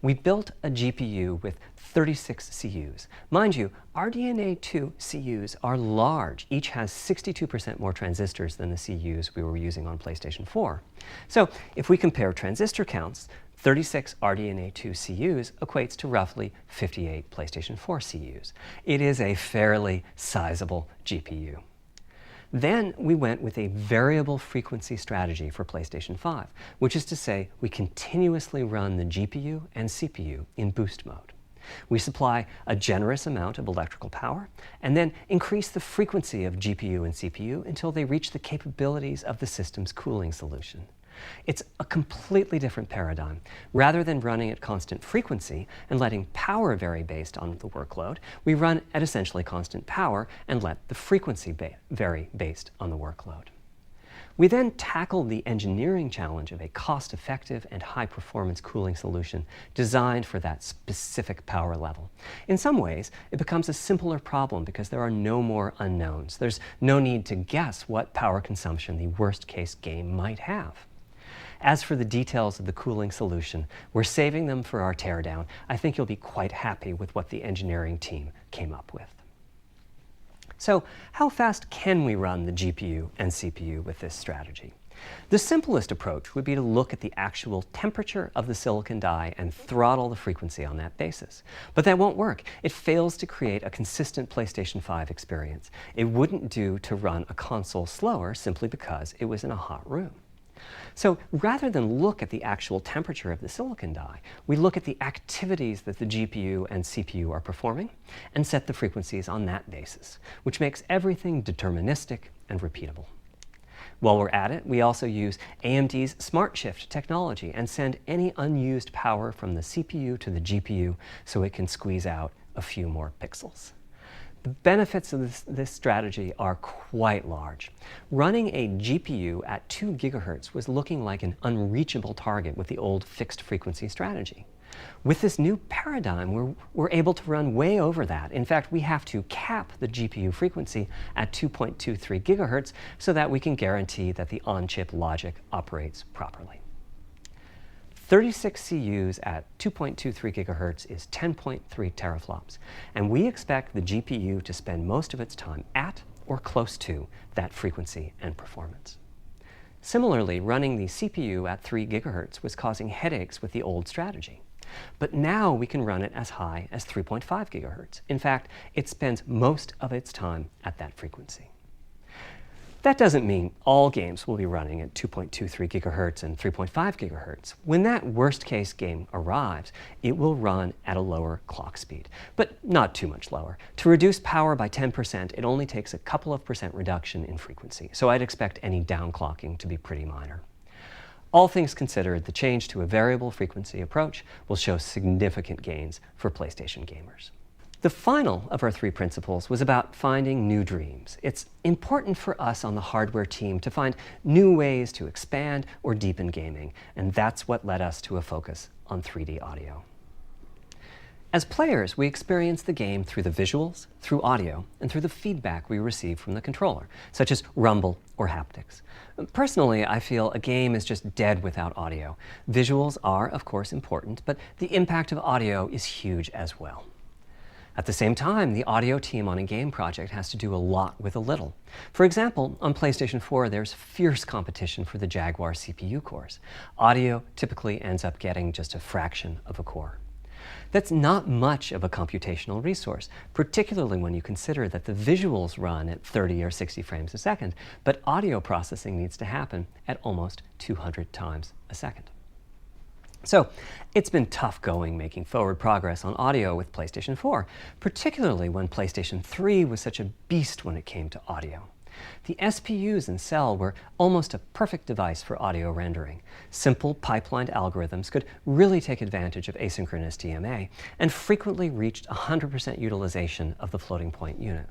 We built a GPU with 36 CUs. Mind you, RDNA2 CUs are large. Each has 62% more transistors than the CUs we were using on PlayStation 4. So if we compare transistor counts, 36 RDNA2 CUs equates to roughly 58 PlayStation 4 CUs. It is a fairly sizable GPU. Then we went with a variable frequency strategy for PlayStation 5, which is to say we continuously run the GPU and CPU in boost mode. We supply a generous amount of electrical power and then increase the frequency of GPU and CPU until they reach the capabilities of the system's cooling solution. It's a completely different paradigm. Rather than running at constant frequency and letting power vary based on the workload, we run at essentially constant power and let the frequency vary based on the workload. We then tackled the engineering challenge of a cost-effective and high-performance cooling solution designed for that specific power level. In some ways, it becomes a simpler problem because there are no more unknowns. There's no need to guess what power consumption the worst-case game might have. As for the details of the cooling solution, we're saving them for our teardown. I think you'll be quite happy with what the engineering team came up with. So, how fast can we run the GPU and CPU with this strategy? The simplest approach would be to look at the actual temperature of the silicon die and throttle the frequency on that basis. But that won't work. It fails to create a consistent PlayStation 5 experience. It wouldn't do to run a console slower simply because it was in a hot room. So rather than look at the actual temperature of the silicon die, we look at the activities that the GPU and CPU are performing and set the frequencies on that basis, which makes everything deterministic and repeatable. While we're at it, we also use AMD's Smart Shift technology and send any unused power from the CPU to the GPU so it can squeeze out a few more pixels. The benefits of this strategy are quite large. Running a GPU at 2 GHz was looking like an unreachable target with the old fixed frequency strategy. With this new paradigm, we're able to run way over that. In fact, we have to cap the GPU frequency at 2.23 GHz so that we can guarantee that the on-chip logic operates properly. 36 CUs at 2.23 GHz is 10.3 teraflops, and we expect the GPU to spend most of its time at or close to that frequency and performance. Similarly, running the CPU at 3 GHz was causing headaches with the old strategy. But now we can run it as high as 3.5 GHz. In fact, it spends most of its time at that frequency. That doesn't mean all games will be running at 2.23 gigahertz and 3.5 gigahertz. When that worst-case game arrives, it will run at a lower clock speed, but not too much lower. To reduce power by 10%, it only takes a couple of percent reduction in frequency, so I'd expect any downclocking to be pretty minor. All things considered, the change to a variable frequency approach will show significant gains for PlayStation gamers. The final of our 3 principles was about finding new dreams. It's important for us on the hardware team to find new ways to expand or deepen gaming, and that's what led us to a focus on 3D audio. As players, we experience the game through the visuals, through audio, and through the feedback we receive from the controller, such as rumble or haptics. Personally, I feel a game is just dead without audio. Visuals are, of course, important, but the impact of audio is huge as well. At the same time, the audio team on a game project has to do a lot with a little. For example, on PlayStation 4, there's fierce competition for the Jaguar CPU cores. Audio typically ends up getting just a fraction of a core. That's not much of a computational resource, particularly when you consider that the visuals run at 30 or 60 frames a second, but audio processing needs to happen at almost 200 times a second. So it's been tough going making forward progress on audio with PlayStation 4, particularly when PlayStation 3 was such a beast when it came to audio. The SPUs in Cell were almost a perfect device for audio rendering. Simple pipelined algorithms could really take advantage of asynchronous DMA and frequently reached 100% utilization of the floating point unit.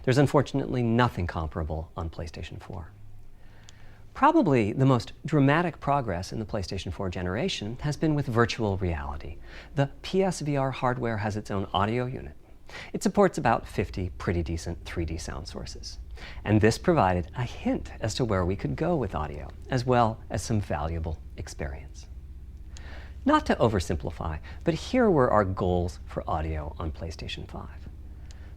There's unfortunately nothing comparable on PlayStation 4. Probably the most dramatic progress in the PlayStation 4 generation has been with virtual reality. The PSVR hardware has its own audio unit. It supports about 50 pretty decent 3D sound sources. And this provided a hint as to where we could go with audio, as well as some valuable experience. Not to oversimplify, but here were our goals for audio on PlayStation 5.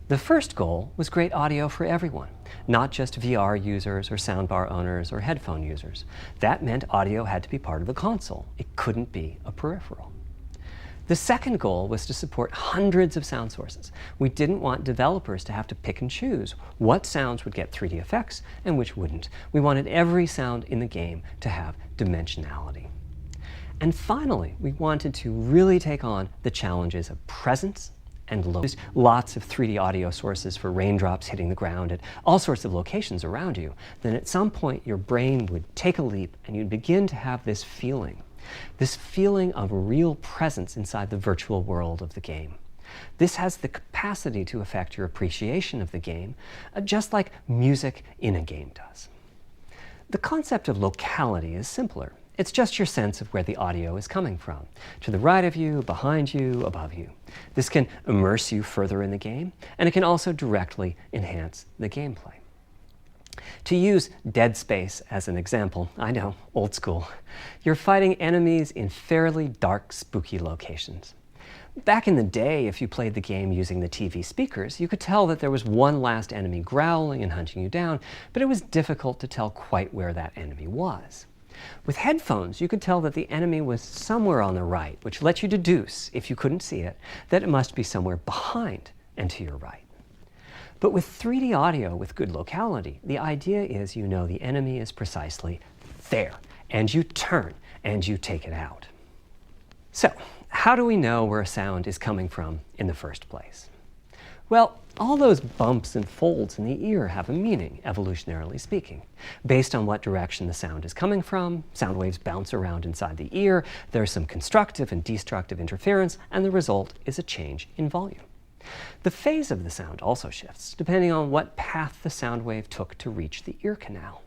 The first goal was great audio for everyone, not just VR users or soundbar owners or headphone users. That meant audio had to be part of the console. It couldn't be a peripheral. The second goal was to support hundreds of sound sources. We didn't want developers to have to pick and choose what sounds would get 3D effects and which wouldn't. We wanted every sound in the game to have dimensionality. And finally, we wanted to really take on the challenges of presence and lots of 3D audio sources for raindrops hitting the ground at all sorts of locations around you. Then at some point your brain would take a leap and you'd begin to have this feeling of real presence inside the virtual world of the game. This has the capacity to affect your appreciation of the game, just like music in a game does. The concept of locality is simpler. It's just your sense of where the audio is coming from, to the right of you, behind you, above you. This can immerse you further in the game, and it can also directly enhance the gameplay. To use Dead Space as an example, I know, old school, you're fighting enemies in fairly dark, spooky locations. Back in the day, if you played the game using the TV speakers, you could tell that there was one last enemy growling and hunting you down, but it was difficult to tell quite where that enemy was. With headphones, you could tell that the enemy was somewhere on the right, which lets you deduce, if you couldn't see it, that it must be somewhere behind and to your right. But with 3D audio with good locality, the idea is you know the enemy is precisely there, and you turn and you take it out. So, how do we know where a sound is coming from in the first place? Well, all those bumps and folds in the ear have a meaning, evolutionarily speaking. Based on what direction the sound is coming from, sound waves bounce around inside the ear, there's some constructive and destructive interference, and the result is a change in volume. The phase of the sound also shifts, depending on what path the sound wave took to reach the ear canal.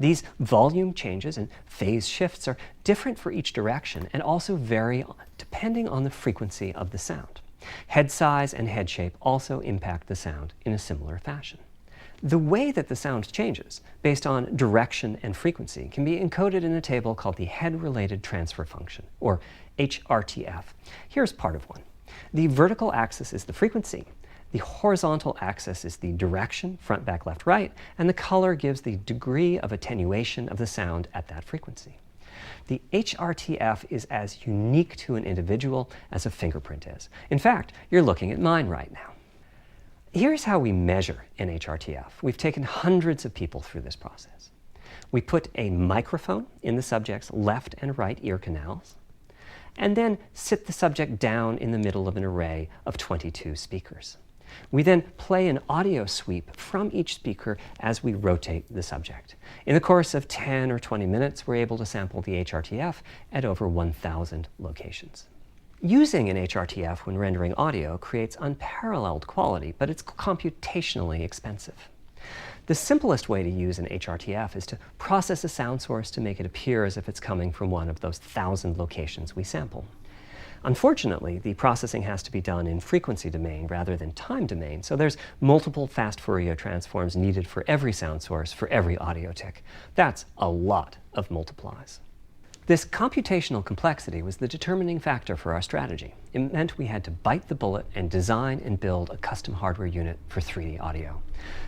These volume changes and phase shifts are different for each direction and also vary depending on the frequency of the sound. Head size and head shape also impact the sound in a similar fashion. The way that the sound changes, based on direction and frequency, can be encoded in a table called the head-related transfer function, or HRTF. Here's part of one. The vertical axis is the frequency, the horizontal axis is the direction, front, back, left, right, and the color gives the degree of attenuation of the sound at that frequency. The HRTF is as unique to an individual as a fingerprint is. In fact, you're looking at mine right now. Here's how we measure an HRTF. We've taken hundreds of people through this process. We put a microphone in the subject's left and right ear canals, and then sit the subject down in the middle of an array of 22 speakers. We then play an audio sweep from each speaker as we rotate the subject. In the course of 10 or 20 minutes, we're able to sample the HRTF at over 1,000 locations. Using an HRTF when rendering audio creates unparalleled quality, but it's computationally expensive. The simplest way to use an HRTF is to process a sound source to make it appear as if it's coming from one of those 1,000 locations we sample. Unfortunately, the processing has to be done in frequency domain rather than time domain, so there's multiple fast Fourier transforms needed for every sound source for every audio tick. That's a lot of multiplies. This computational complexity was the determining factor for our strategy. It meant we had to bite the bullet and design and build a custom hardware unit for 3D audio.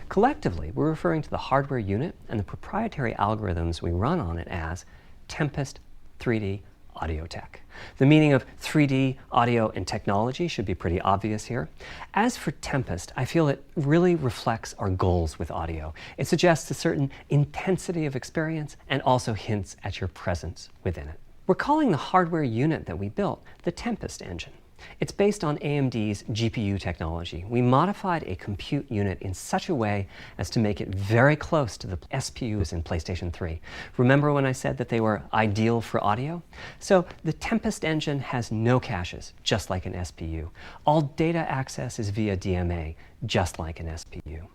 Collectively, we're referring to the hardware unit and the proprietary algorithms we run on it as Tempest 3D Audio Tech. The meaning of 3D audio and technology should be pretty obvious here. As for Tempest, I feel it really reflects our goals with audio. It suggests a certain intensity of experience and also hints at your presence within it. We're calling the hardware unit that we built the Tempest engine. It's based on AMD's GPU technology. We modified a compute unit in such a way as to make it very close to the SPUs in PlayStation 3. Remember when I said that they were ideal for audio? So the Tempest engine has no caches, just like an SPU. All data access is via DMA, just like an SPU.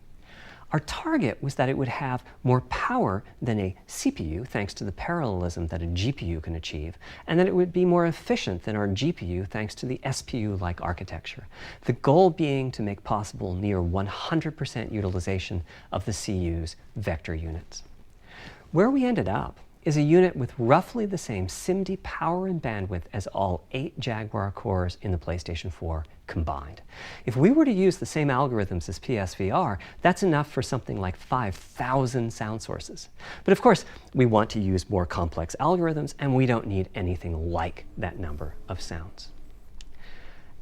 Our target was that it would have more power than a CPU, thanks to the parallelism that a GPU can achieve, and that it would be more efficient than our GPU, thanks to the SPU-like architecture. The goal being to make possible near 100% utilization of the CU's vector units. Where we ended up is a unit with roughly the same SIMD power and bandwidth as all 8 Jaguar cores in the PlayStation 4 combined. If we were to use the same algorithms as PSVR, that's enough for something like 5,000 sound sources. But of course, we want to use more complex algorithms, and we don't need anything like that number of sounds.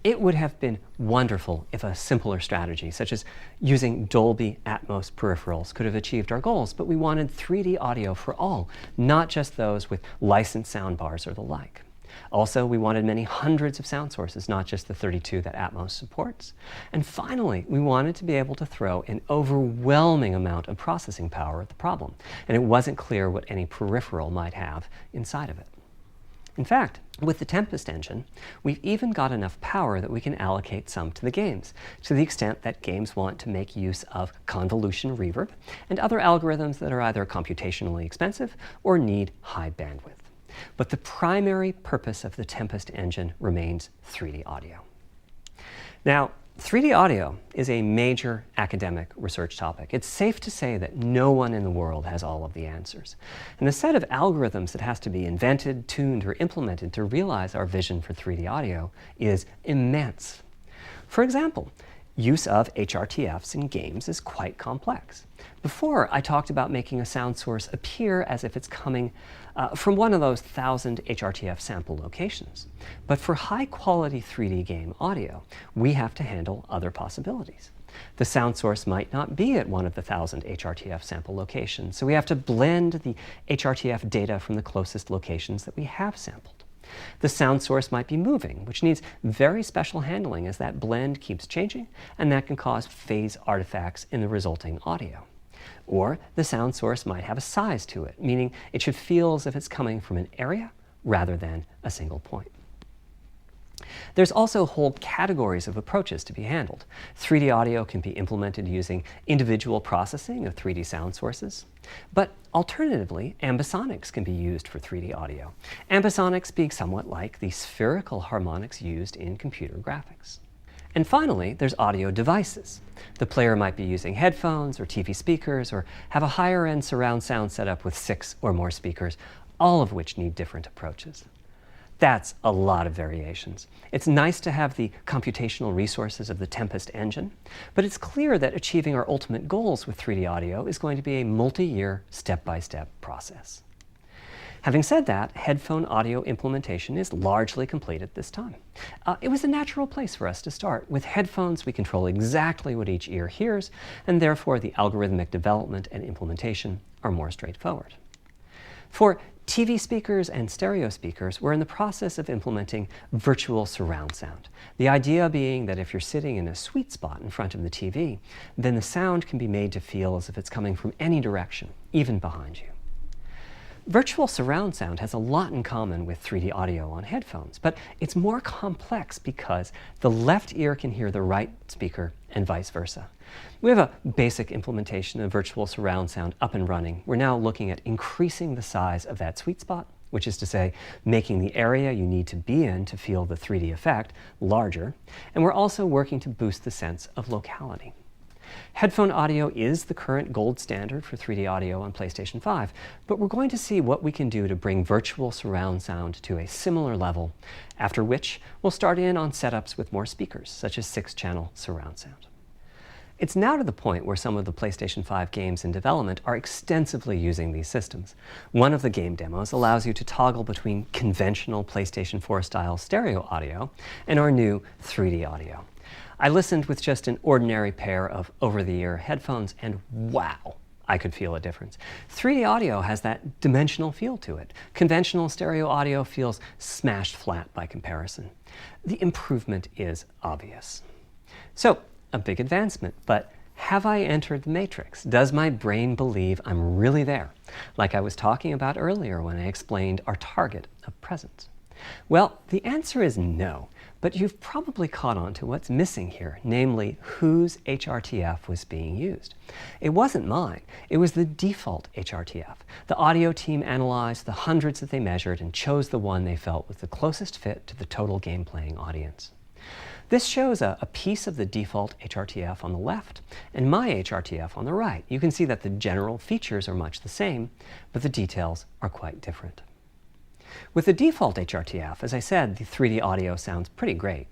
It would have been wonderful if a simpler strategy, such as using Dolby Atmos peripherals, could have achieved our goals, but we wanted 3D audio for all, not just those with licensed soundbars or the like. Also, we wanted many hundreds of sound sources, not just the 32 that Atmos supports. And finally, we wanted to be able to throw an overwhelming amount of processing power at the problem, and it wasn't clear what any peripheral might have inside of it. In fact, with the Tempest engine, we've even got enough power that we can allocate some to the games, to the extent that games want to make use of convolution reverb and other algorithms that are either computationally expensive or need high bandwidth. But the primary purpose of the Tempest engine remains 3D audio. Now, 3D audio is a major academic research topic. It's safe to say that no one in the world has all of the answers. And the set of algorithms that has to be invented, tuned, or implemented to realize our vision for 3D audio is immense. For example, use of HRTFs in games is quite complex. Before, I talked about making a sound source appear as if it's coming from one of those 1,000 HRTF sample locations. But for high-quality 3D game audio, we have to handle other possibilities. The sound source might not be at one of the 1,000 HRTF sample locations, so we have to blend the HRTF data from the closest locations that we have sampled. The sound source might be moving, which needs very special handling as that blend keeps changing, and that can cause phase artifacts in the resulting audio. Or the sound source might have a size to it, meaning it should feel as if it's coming from an area rather than a single point. There's also whole categories of approaches to be handled. 3D audio can be implemented using individual processing of 3D sound sources. But alternatively, ambisonics can be used for 3D audio. Ambisonics being somewhat like the spherical harmonics used in computer graphics. And finally, there's audio devices. The player might be using headphones or TV speakers or have a higher-end surround sound setup with 6 or more speakers, all of which need different approaches. That's a lot of variations. It's nice to have the computational resources of the Tempest engine, but it's clear that achieving our ultimate goals with 3D audio is going to be a multi-year, step-by-step process. Having said that, headphone audio implementation is largely complete at this time. It was a natural place for us to start. With headphones, we control exactly what each ear hears, and therefore the algorithmic development and implementation are more straightforward. For TV speakers and stereo speakers, we're in the process of implementing virtual surround sound. The idea being that if you're sitting in a sweet spot in front of the TV, then the sound can be made to feel as if it's coming from any direction, even behind you. Virtual surround sound has a lot in common with 3D audio on headphones, but it's more complex because the left ear can hear the right speaker and vice versa. We have a basic implementation of virtual surround sound up and running. We're now looking at increasing the size of that sweet spot, which is to say, making the area you need to be in to feel the 3D effect larger, and we're also working to boost the sense of locality. Headphone audio is the current gold standard for 3D audio on PlayStation 5, but we're going to see what we can do to bring virtual surround sound to a similar level, after which we'll start in on setups with more speakers, such as 6-channel surround sound. It's now to the point where some of the PlayStation 5 games in development are extensively using these systems. One of the game demos allows you to toggle between conventional PlayStation 4 style stereo audio and our new 3D audio. I listened with just an ordinary pair of over-the-ear headphones, and wow, I could feel a difference. 3D audio has that dimensional feel to it. Conventional stereo audio feels smashed flat by comparison. The improvement is obvious. So, a big advancement, but have I entered the matrix? Does my brain believe I'm really there, like I was talking about earlier when I explained our target of presence? Well, the answer is no, but you've probably caught on to what's missing here, namely whose HRTF was being used. It wasn't mine, it was the default HRTF. The audio team analyzed the hundreds that they measured and chose the one they felt was the closest fit to the total game-playing audience. This shows a piece of the default HRTF on the left and my HRTF on the right. You can see that the general features are much the same, but the details are quite different. With the default HRTF, as I said, the 3D audio sounds pretty great.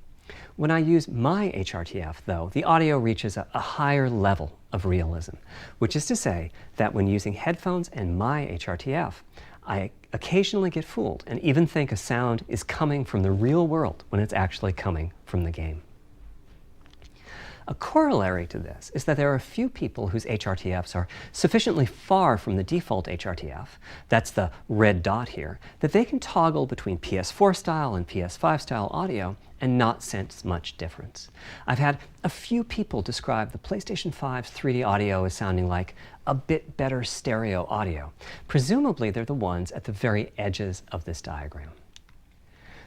When I use my HRTF, though, the audio reaches a higher level of realism, which is to say that when using headphones and my HRTF, I occasionally get fooled and even think a sound is coming from the real world when it's actually coming from the game. A corollary to this is that there are a few people whose HRTFs are sufficiently far from the default HRTF, that's the red dot here, that they can toggle between PS4 style and PS5 style audio and not sense much difference. I've had a few people describe the PlayStation 5's 3D audio as sounding like a bit better stereo audio. Presumably they're the ones at the very edges of this diagram.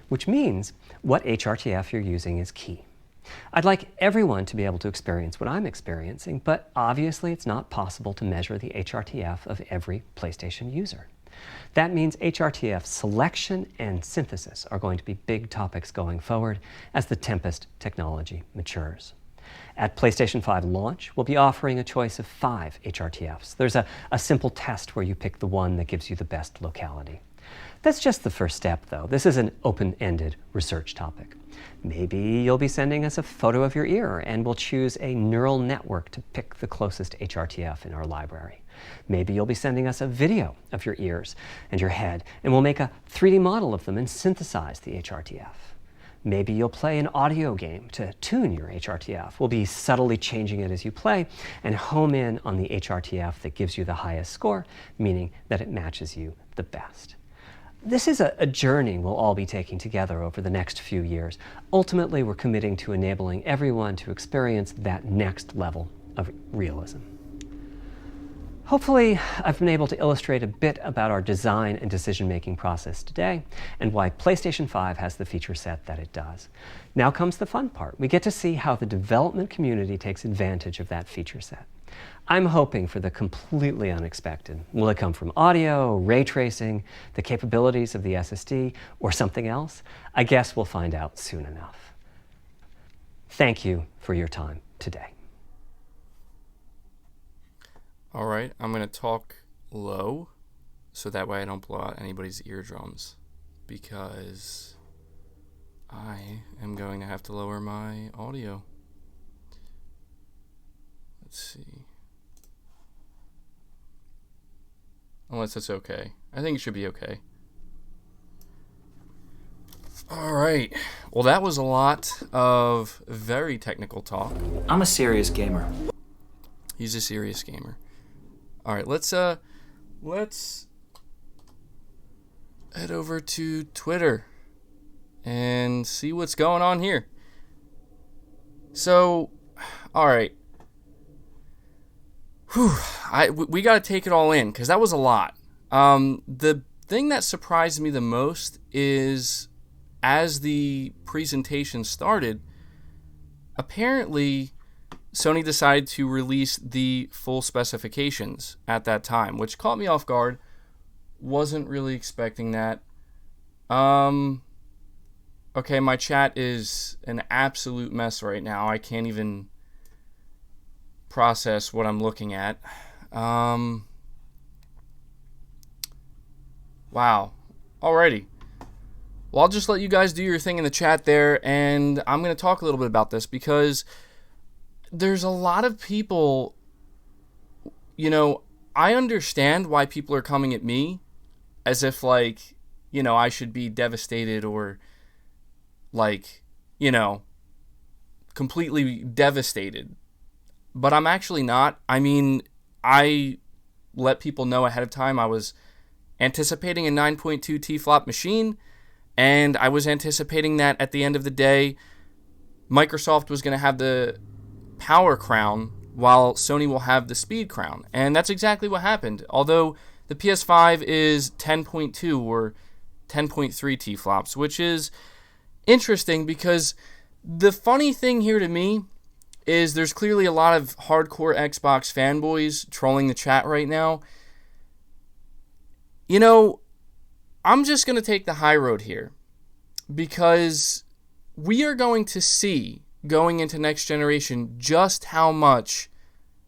Which means what HRTF you're using is key. I'd like everyone to be able to experience what I'm experiencing, but obviously it's not possible to measure the HRTF of every PlayStation user. That means HRTF selection and synthesis are going to be big topics going forward as the Tempest technology matures. At PlayStation 5 launch, we'll be offering a choice of 5 HRTFs. There's a simple test where you pick the one that gives you the best locality. That's just the first step, though. This is an open-ended research topic. Maybe you'll be sending us a photo of your ear, and we'll choose a neural network to pick the closest HRTF in our library. Maybe you'll be sending us a video of your ears and your head, and we'll make a 3D model of them and synthesize the HRTF. Maybe you'll play an audio game to tune your HRTF. We'll be subtly changing it as you play and home in on the HRTF that gives you the highest score, meaning that it matches you the best. This is a journey we'll all be taking together over the next few years. Ultimately, we're committing to enabling everyone to experience that next level of realism. Hopefully, I've been able to illustrate a bit about our design and decision-making process today and why PlayStation 5 has the feature set that it does. Now comes the fun part. We get to see how the development community takes advantage of that feature set. I'm hoping for the completely unexpected. Will it come from audio, ray tracing, the capabilities of the SSD, or something else? I guess we'll find out soon enough. Thank you for your time today. All right, I'm going to talk low so that way I don't blow out anybody's eardrums, because I am going to have to lower my audio. Let's see. Unless it's okay. I think it should be okay. All right. Well, that was a lot of very technical talk. I'm a serious gamer. He's a serious gamer. All right, let's head over to Twitter and see what's going on here. So, all right. We got to take it all in because that was a lot. The thing that surprised me the most is, as the presentation started, apparently Sony decided to release the full specifications at that time, which caught me off guard. Wasn't really expecting that. Okay, my chat is an absolute mess right now. I can't even process what I'm looking at. Wow. Alrighty. Well, I'll just let you guys do your thing in the chat there, and I'm going to talk a little bit about this because there's a lot of people, you know, I understand why people are coming at me as if, like, you know, I should be devastated or, like, you know, completely devastated. But I'm actually not. I mean, I let people know ahead of time I was anticipating a 9.2 tflop machine, and I was anticipating that at the end of the day, Microsoft was going to have the power crown while Sony will have the speed crown. And that's exactly what happened. Although the PS5 is 10.2 or 10.3 tflops, which is interesting because the funny thing here to me is there's clearly a lot of hardcore Xbox fanboys trolling the chat right now. You know, I'm just going to take the high road here because we are going to see going into next generation just how much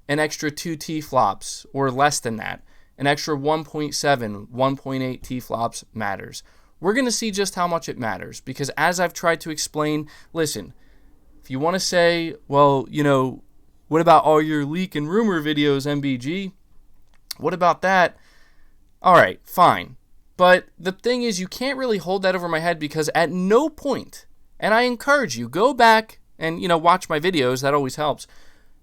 an extra 2 tflops or less than that, an extra 1.7, 1.8 tflops matters. We're going to see just how much it matters because, as I've tried to explain, listen, if you want to say, well, you know, what about all your leak and rumor videos, MBG? What about that? All right, fine. But the thing is, you can't really hold that over my head because at no point, and I encourage you, go back and, you know, watch my videos. That always helps.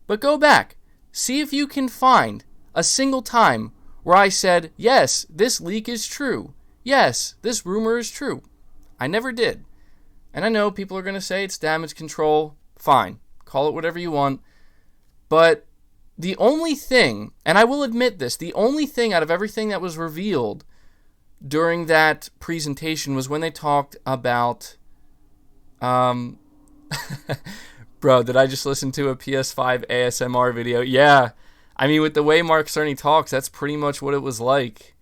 But go back. See if you can find a single time where I said, yes, this leak is true. Yes, this rumor is true. I never did. And I know people are going to say it's damage control. Fine. Call it whatever you want. But the only thing, and I will admit this, the only thing out of everything that was revealed during that presentation was when they talked about... Bro, did I just listen to a PS5 ASMR video? Yeah. I mean, with the way Mark Cerny talks, that's pretty much what it was like.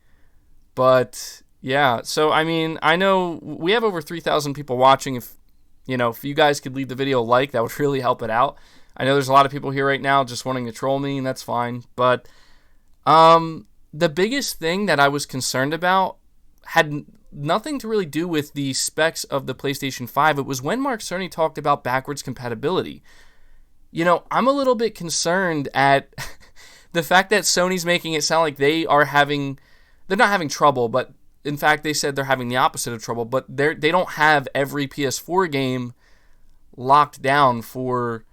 But... yeah, so I mean, I know we have over 3,000 people watching. If you guys could leave the video a like, that would really help it out. I know there's a lot of people here right now just wanting to troll me, and that's fine. But the biggest thing that I was concerned about had nothing to really do with the specs of the PlayStation 5. It was when Mark Cerny talked about backwards compatibility. You know, I'm a little bit concerned at the fact that Sony's making it sound like they're not having trouble, but in fact, they said they're having the opposite of trouble, but they don't have every PS4 game locked down for,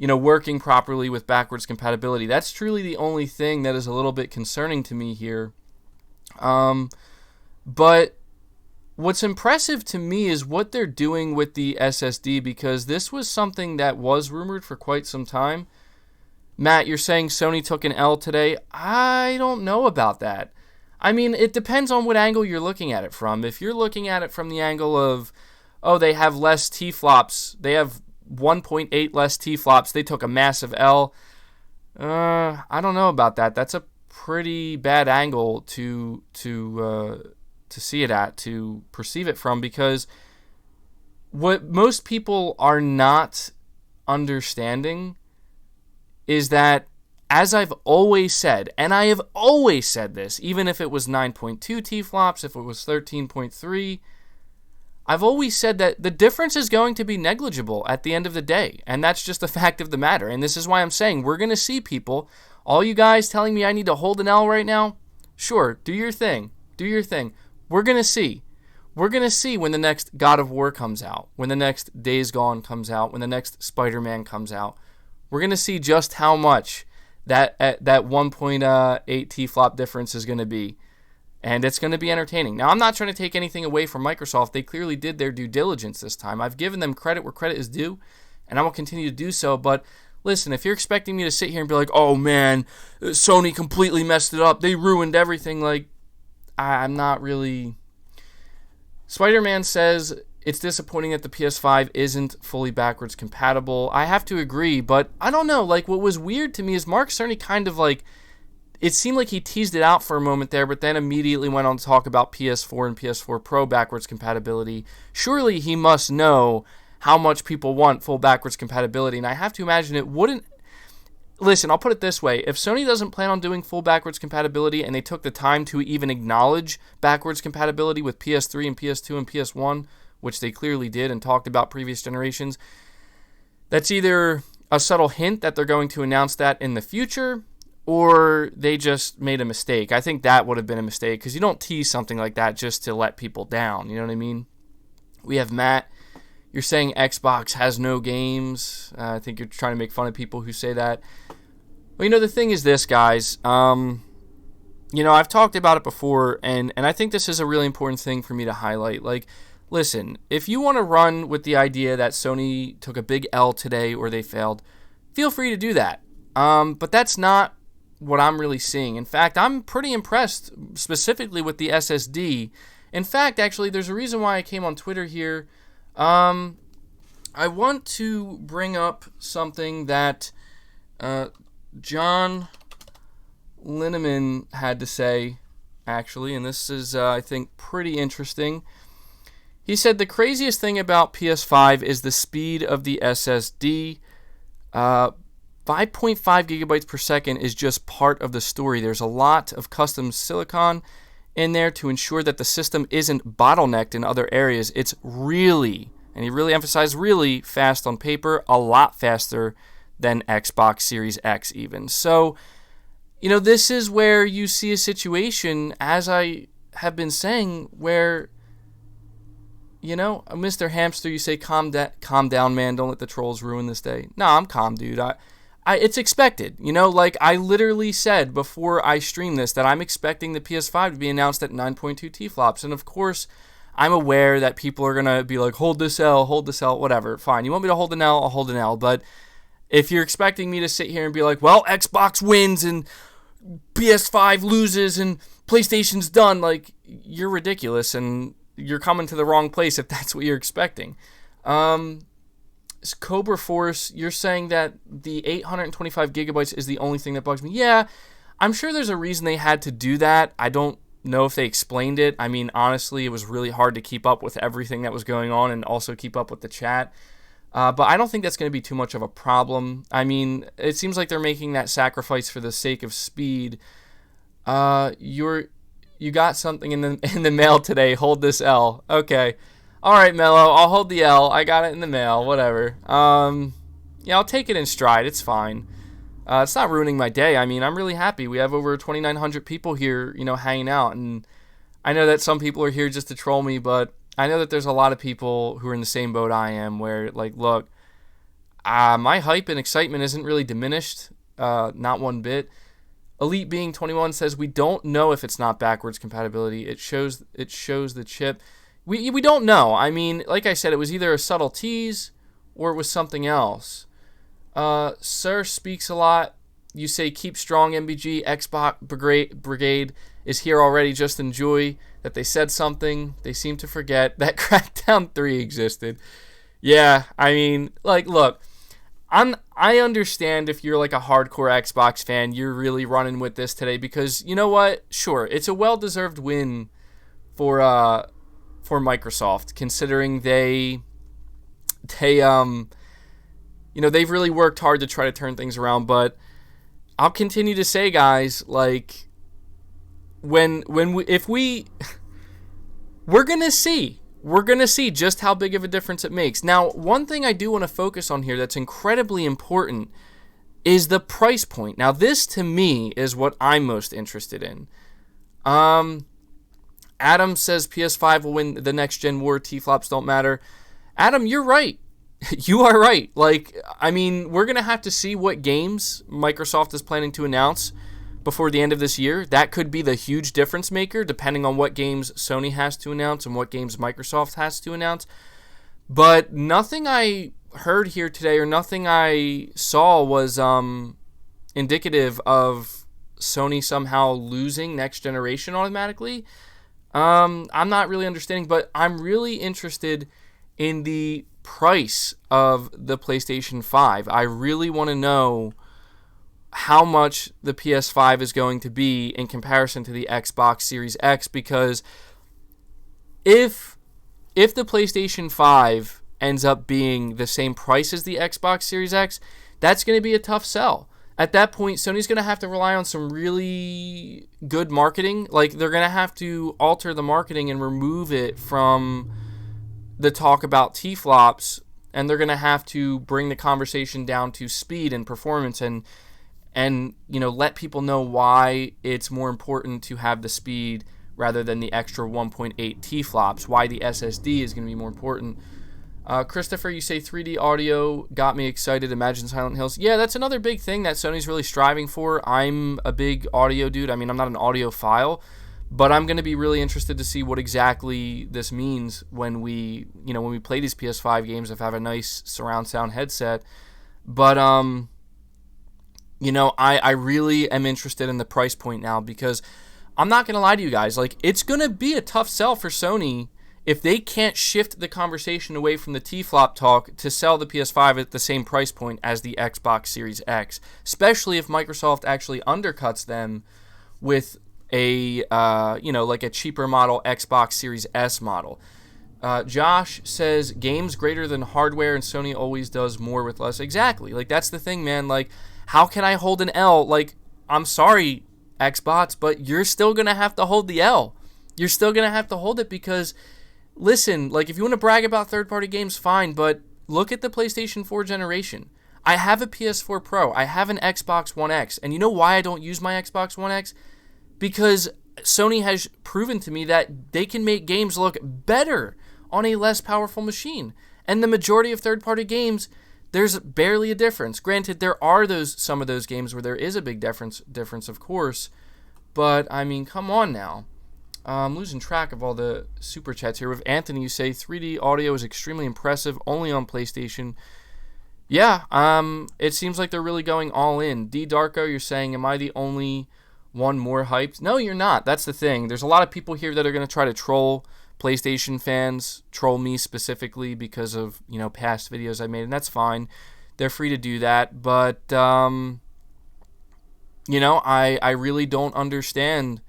working properly with backwards compatibility. That's truly the only thing that is a little bit concerning to me here. But what's impressive to me is what they're doing with the SSD, because this was something that was rumored for quite some time. Matt, you're saying Sony took an L today? I don't know about that. I mean, it depends on what angle you're looking at it from. If you're looking at it from the angle of, oh, they have less tflops, they have 1.8 less tflops, they took a massive L, I don't know about that. That's a pretty bad angle to see it at, to perceive it from, because what most people are not understanding is that, as I've always said, and I have always said this, even if it was 9.2 tflops, if it was 13.3, I've always said that the difference is going to be negligible at the end of the day, and that's just the fact of the matter. And this is why I'm saying we're going to see people, all you guys telling me I need to hold an L right now, sure, do your thing, do your thing. We're going to see. We're going to see when the next God of War comes out, when the next Days Gone comes out, when the next Spider-Man comes out. We're going to see just how much that 1.8 tflop difference is going to be. And it's going to be entertaining. Now, I'm not trying to take anything away from Microsoft. They clearly did their due diligence this time. I've given them credit where credit is due, and I will continue to do so. But listen, if you're expecting me to sit here and be like, oh man, Sony completely messed it up, they ruined everything, like, I'm not really... Spider-Man says it's disappointing that the PS5 isn't fully backwards compatible. I have to agree, but I don't know. Like, what was weird to me is Mark Cerny kind of like... It seemed like he teased it out for a moment there, but then immediately went on to talk about PS4 and PS4 Pro backwards compatibility. Surely he must know how much people want full backwards compatibility, and I have to imagine it wouldn't... Listen, I'll put it this way. If Sony doesn't plan on doing full backwards compatibility and they took the time to even acknowledge backwards compatibility with PS3 and PS2 and PS1, which they clearly did and talked about previous generations, that's either a subtle hint that they're going to announce that in the future, or they just made a mistake. I think that would have been a mistake, because you don't tease something like that just to let people down. You know what I mean? We have Matt. You're saying Xbox has no games. I think you're trying to make fun of people who say that. Well, the thing is this, guys. I've talked about it before, and I think this is a really important thing for me to highlight. Like, listen, if you want to run with the idea that Sony took a big L today or they failed, feel free to do that. But that's not what I'm really seeing. In fact, I'm pretty impressed specifically with the SSD. In fact, actually, there's a reason why I came on Twitter here. I want to bring up something that John Linneman had to say, actually, and this is, I think, pretty interesting. He said, the craziest thing about PS5 is the speed of the SSD. 5.5 gigabytes per second is just part of the story. There's a lot of custom silicon in there to ensure that the system isn't bottlenecked in other areas. It's really, and he really emphasized really, fast on paper, a lot faster than Xbox Series X even. So, this is where you see a situation, as I have been saying, where, Mr. Hamster, you say, calm down, man, don't let the trolls ruin this day. No, I'm calm, dude. It's expected, I literally said before I streamed this that I'm expecting the PS5 to be announced at 9.2 tflops, and of course, I'm aware that people are going to be like, hold this L, whatever, fine. You want me to hold an L, I'll hold an L, but if you're expecting me to sit here and be like, well, Xbox wins and PS5 loses and PlayStation's done, like, you're ridiculous, and you're coming to the wrong place if that's what you're expecting. Cobra Force, you're saying that the 825 gigabytes is the only thing that bugs me. Yeah, I'm sure there's a reason they had to do that. I don't know if they explained it. I mean, honestly, it was really hard to keep up with everything that was going on and also keep up with the chat. But I don't think that's going to be too much of a problem. I mean, it seems like they're making that sacrifice for the sake of speed. You got something in the mail today. Hold this L. Okay. All right, Mello, I'll hold the L. I got it in the mail, whatever. I'll take it in stride. It's fine. It's not ruining my day. I mean, I'm really happy. We have over 2,900 people here, hanging out. And I know that some people are here just to troll me, but I know that there's a lot of people who are in the same boat I am where, like, look, my hype and excitement isn't really diminished, not one bit. Elite Being 21 says, we don't know if it's not backwards compatibility. It shows the chip. We don't know. I mean, like I said, it was either a subtle tease or it was something else. Sir Speaks a Lot. You say, keep strong, MBG. Xbox Brigade is here already. Just enjoy that they said something. They seem to forget that Crackdown 3 existed. Yeah, I mean, like, look, I understand if you're like a hardcore Xbox fan, you're really running with this today because, you know what? Sure, it's a well-deserved win for Microsoft, considering they've really worked hard to try to turn things around. But I'll continue to say, guys, like, we're gonna see just how big of a difference it makes. Now, one thing I do want to focus on here that's incredibly important is the price point. Now, this to me is what I'm most interested in. Adam says PS5 will win the next-gen war. T-flops don't matter. Adam, you're right. You are right. Like, I mean, we're going to have to see what games Microsoft is planning to announce before the end of this year. That could be the huge difference maker, depending on what games Sony has to announce and what games Microsoft has to announce. But nothing I heard here today or nothing I saw was indicative of Sony somehow losing next generation automatically. I'm not really understanding, but I'm really interested in the price of the PlayStation 5. I really want to know how much the PS5 is going to be in comparison to the Xbox Series X, because if the PlayStation 5 ends up being the same price as the Xbox Series X, that's going to be a tough sell. At that point, Sony's going to have to rely on some really good marketing. Like, they're going to have to alter the marketing and remove it from the talk about tflops, and they're going to have to bring the conversation down to speed and performance and let people know why it's more important to have the speed rather than the extra 1.8 tflops, why the SSD is going to be more important. Christopher, you say 3D audio got me excited. Imagine Silent Hills. Yeah, that's another big thing that Sony's really striving for. I'm a big audio dude. I mean, I'm not an audiophile, but I'm going to be really interested to see what exactly this means when we play these PS5 games, if I have a nice surround sound headset. But, I really am interested in the price point now, because I'm not going to lie to you guys. Like, it's going to be a tough sell for Sony if they can't shift the conversation away from the T-flop talk to sell the PS5 at the same price point as the Xbox Series X, especially if Microsoft actually undercuts them with a cheaper model Xbox Series S model. Josh says games greater than hardware, and Sony always does more with less. Exactly. Like, that's the thing, man. Like, how can I hold an L? Like, I'm sorry, Xbox, but you're still going to have to hold the L. You're still going to have to hold it because, listen, like, if you want to brag about third-party games, fine, but look at the PlayStation 4 generation. I have a PS4 Pro. I have an Xbox One X. And you know why I don't use my Xbox One X? Because Sony has proven to me that they can make games look better on a less powerful machine. And the majority of third-party games, there's barely a difference. Granted, there are some of those games where there is a big difference, of course. But, I mean, come on now. I'm losing track of all the super chats here. With Anthony, you say 3D audio is extremely impressive, only on PlayStation. Yeah, it seems like they're really going all in. D Darko, you're saying, am I the only one more hyped? No, you're not. That's the thing. There's a lot of people here that are going to try to troll PlayStation fans, troll me specifically because of, past videos I made, and that's fine. They're free to do that, but, I really don't understand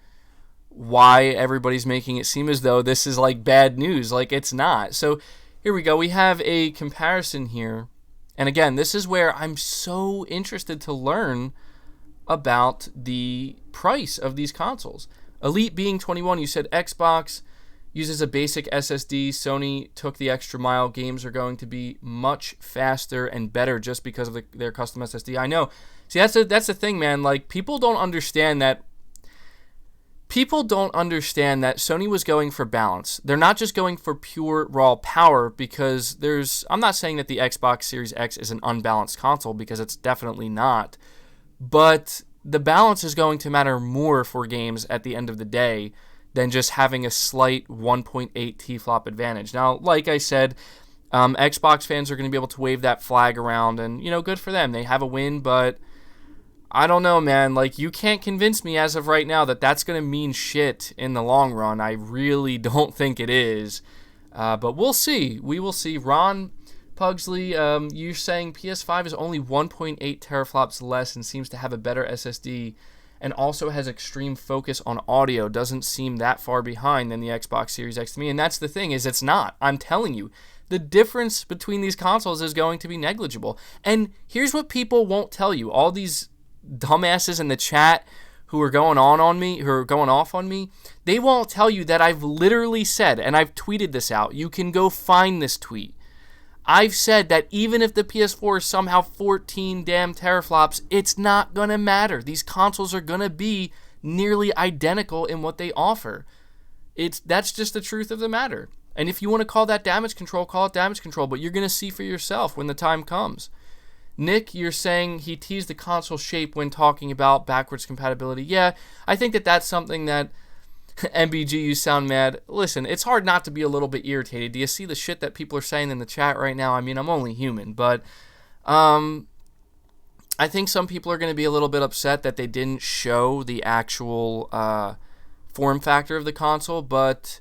why everybody's making it seem as though this is like bad news. Like, it's not. So here we go. We have a comparison here. And again, this is where I'm so interested to learn about the price of these consoles. Elite being 21, you said Xbox uses a basic SSD. Sony took the extra mile. Games are going to be much faster and better just because of their custom SSD. I know. See, that's the thing, man. Like, people don't understand that Sony was going for balance. They're not just going for pure raw power, because I'm not saying that the Xbox Series X is an unbalanced console, because it's definitely not. But the balance is going to matter more for games at the end of the day than just having a slight 1.8 tflop advantage. Now, like I said, Xbox fans are going to be able to wave that flag around, and, good for them. They have a win, but I don't know, man. Like, you can't convince me as of right now that that's going to mean shit in the long run. I really don't think it is. But we'll see. We will see. Ron Pugsley, you're saying PS5 is only 1.8 teraflops less and seems to have a better SSD and also has extreme focus on audio. Doesn't seem that far behind than the Xbox Series X to me. And that's the thing, is it's not. I'm telling you. The difference between these consoles is going to be negligible. And here's what people won't tell you. All these dumbasses in the chat who are going off on me, they won't tell you that I've literally said, and I've tweeted this out, you can go find this tweet. I've said that even if the PS4 is somehow 14 damn teraflops, it's not gonna matter. These consoles are gonna be nearly identical in what they offer. That's just the truth of the matter. And if you want to call that damage control, call it damage control, but you're going to see for yourself when the time comes. Nick, you're saying he teased the console shape when talking about backwards compatibility. Yeah, I think that's something that MBG, you sound mad. Listen, it's hard not to be a little bit irritated. Do you see the shit that people are saying in the chat right now? I mean, I'm only human, but I think some people are going to be a little bit upset that they didn't show the actual form factor of the console, but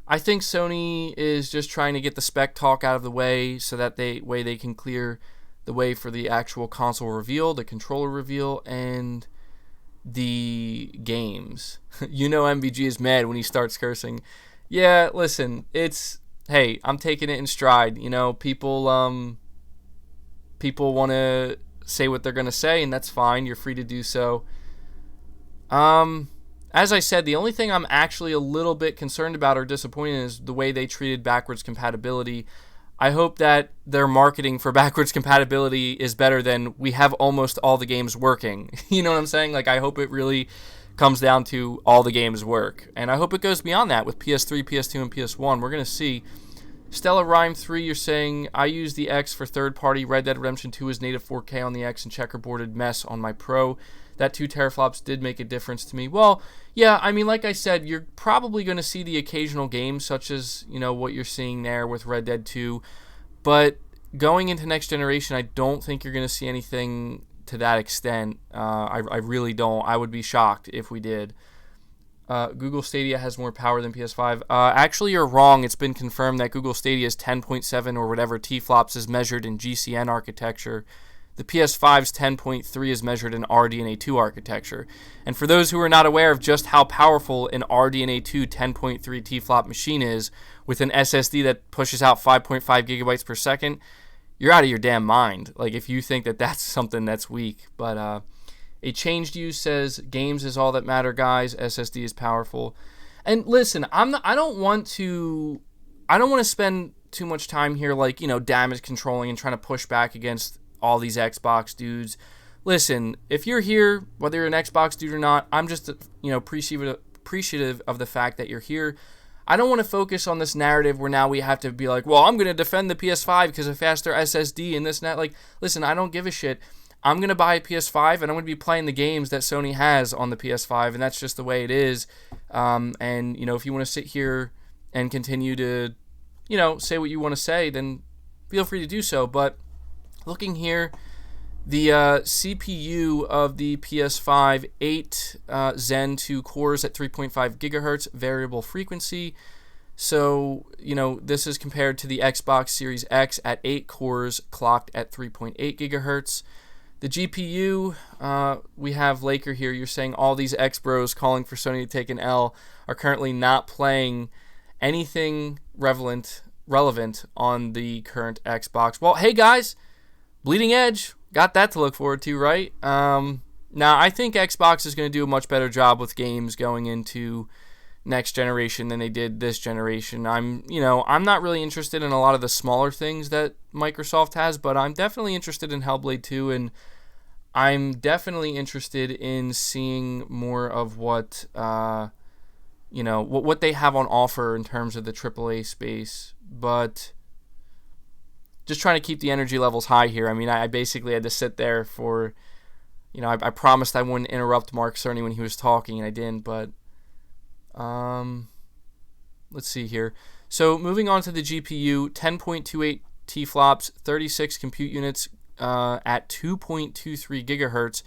I think Sony is just trying to get the spec talk out of the way so that they can clear the way for the actual console reveal, the controller reveal, and the games. You know MBG is mad when he starts cursing. Yeah, listen, hey, I'm taking it in stride. You know, people want to say what they're going to say, and that's fine. You're free to do so. As I said, the only thing I'm actually a little bit concerned about or disappointed in is the way they treated backwards compatibility. I hope that their marketing for backwards compatibility is better than we have almost all the games working. You know what I'm saying? Like, I hope it really comes down to all the games work. And I hope it goes beyond that with PS3, PS2, and PS1. We're going to see. Stella Rhyme 3, you're saying, I use the X for third-party. Red Dead Redemption 2 is native 4K on the X and checkerboarded mess on my Pro. That 2 teraflops did make a difference to me. Well, yeah, I mean, like I said, you're probably going to see the occasional game, such as, you know, what you're seeing there with Red Dead 2. But going into next generation, I don't think you're going to see anything to that extent. I really don't. I would be shocked if we did. Google Stadia has more power than PS5. Actually, you're wrong. It's been confirmed that Google Stadia is 10.7 or whatever tflops is measured in GCN architecture. The PS5's 10.3 is measured in RDNA2 architecture. And for those who are not aware of just how powerful an RDNA2 10.3 tflop machine is, with an SSD that pushes out 5.5 gigabytes per second, you're out of your damn mind. Like, if you think that that's something that's weak. But a changed you says games is all that matter, guys. SSD is powerful. And listen, I don't want to spend too much time here, like, you know, damage controlling and trying to push back against all these Xbox dudes. Listen, if you're here, whether you're an Xbox dude or not, I'm just, you know, appreciative of the fact that you're here. I don't want to focus on this narrative where now we have to be like, well, I'm going to defend the PS5 because of faster SSD and this and that. Like, listen, I don't give a shit. I'm going to buy a PS5 and I'm going to be playing the games that Sony has on the PS5, and that's just the way it is. And, you know, if you want to sit here and continue to, you know, say what you want to say, then feel free to do so. But looking here, the CPU of the PS5, 8 Zen 2 cores at 3.5 gigahertz, variable frequency. So, you know, this is compared to the Xbox Series X at 8 cores, clocked at 3.8 gigahertz. The GPU, we have Laker here. You're saying all these X-Bros calling for Sony to take an L are currently not playing anything relevant on the current Xbox. Well, hey guys, Bleeding Edge, got that to look forward to, right? Now, I think Xbox is going to do a much better job with games going into next generation than they did this generation. I'm not really interested in a lot of the smaller things that Microsoft has, but I'm definitely interested in Hellblade 2, and I'm definitely interested in seeing more of what what they have on offer in terms of the AAA space. But just trying to keep the energy levels high here. I mean, I basically had to sit there for, I promised I wouldn't interrupt Mark Cerny when he was talking, and I didn't, but let's see here. So moving on to the GPU, 10.28 tflops, 36 compute units at 2.23 gigahertz,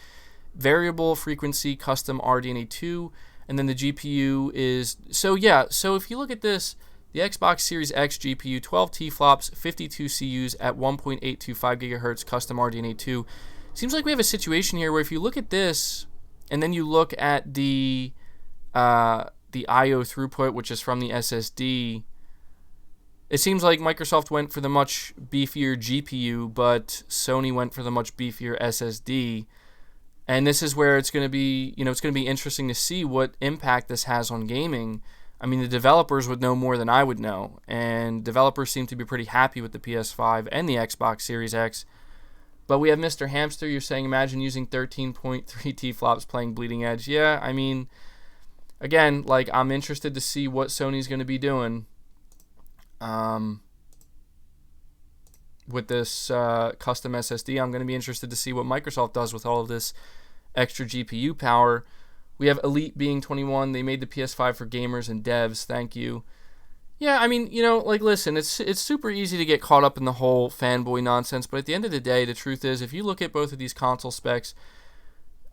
variable frequency, custom RDNA2, and then the GPU is, so if you look at this, the Xbox Series X GPU, 12 tflops, 52 CUs at 1.825 gigahertz, custom RDNA2. Seems like we have a situation here where if you look at this, and then you look at the IO throughput, which is from the SSD, it seems like Microsoft went for the much beefier GPU, but Sony went for the much beefier SSD. And this is where it's going to be, it's going to be interesting to see what impact this has on gaming. I mean, the developers would know more than I would know, and developers seem to be pretty happy with the PS5 and the Xbox Series X. But we have Mr. Hamster, you're saying, imagine using 13.3 tflops playing Bleeding Edge. Yeah, I mean, again, like, I'm interested to see what Sony's going to be doing with this custom SSD. I'm going to be interested to see what Microsoft does with all of this extra GPU power. We have Elite being 21. They made the PS5 for gamers and devs. Thank you. Yeah, I mean, you know, like, listen, it's super easy to get caught up in the whole fanboy nonsense, but at the end of the day, the truth is, if you look at both of these console specs,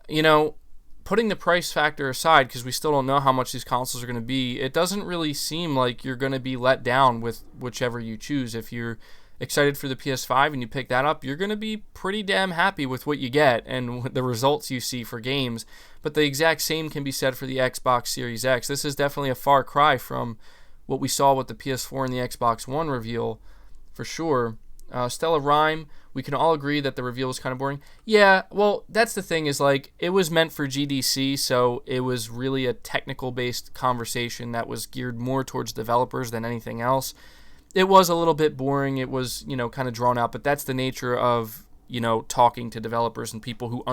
you know, putting the price factor aside, because we still don't know how much these consoles are going to be, it doesn't really seem like you're going to be let down with whichever you choose. If you're excited for the PS5 and you pick that up, you're going to be pretty damn happy with what you get and the results you see for games. But the exact same can be said for the Xbox Series X. This is definitely a far cry from what we saw with the PS4 and the Xbox One reveal, for sure. Stella Rhyme, we can all agree that the reveal was kind of boring. Yeah, well, that's the thing, is like, it was meant for GDC, so it was really a technical-based conversation that was geared more towards developers than anything else. It was a little bit boring. It was, you know, kind of drawn out, but that's the nature of, you know, talking to developers and people who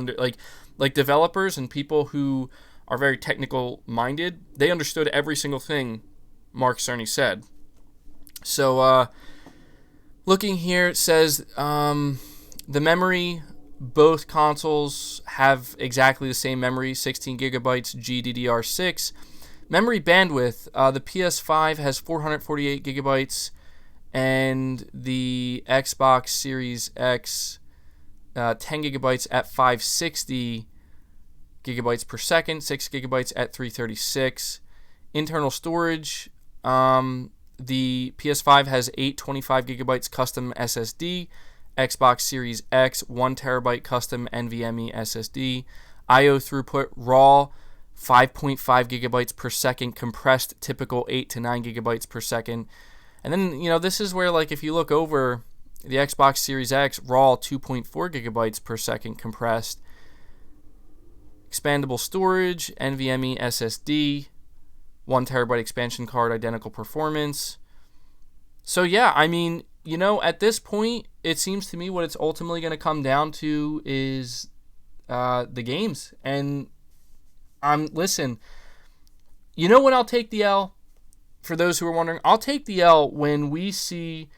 like developers and people who are very technical minded. They understood every single thing Mark Cerny said. So, looking here, it says the memory, both consoles have exactly the same memory, 16 gigabytes GDDR6. Memory bandwidth, the PS5 has 448 gigabytes, and the Xbox Series X, 10 gigabytes at 560 gigabytes per second, 6 gigabytes at 336. Internal storage, the PS5 has 825 gigabytes custom SSD, Xbox Series X 1 terabyte custom NVMe SSD, I/O throughput raw 5.5 gigabytes per second, compressed typical 8 to 9 gigabytes per second. And then, you know, this is where, like, if you look over the Xbox Series X, raw 2.4 gigabytes per second compressed, expandable storage, NVMe SSD, 1 terabyte expansion card, identical performance. So yeah, I mean, you know, at this point, it seems to me what it's ultimately going to come down to is the games. And listen, you know when I'll take the L? For those who are wondering, I'll take the L when we see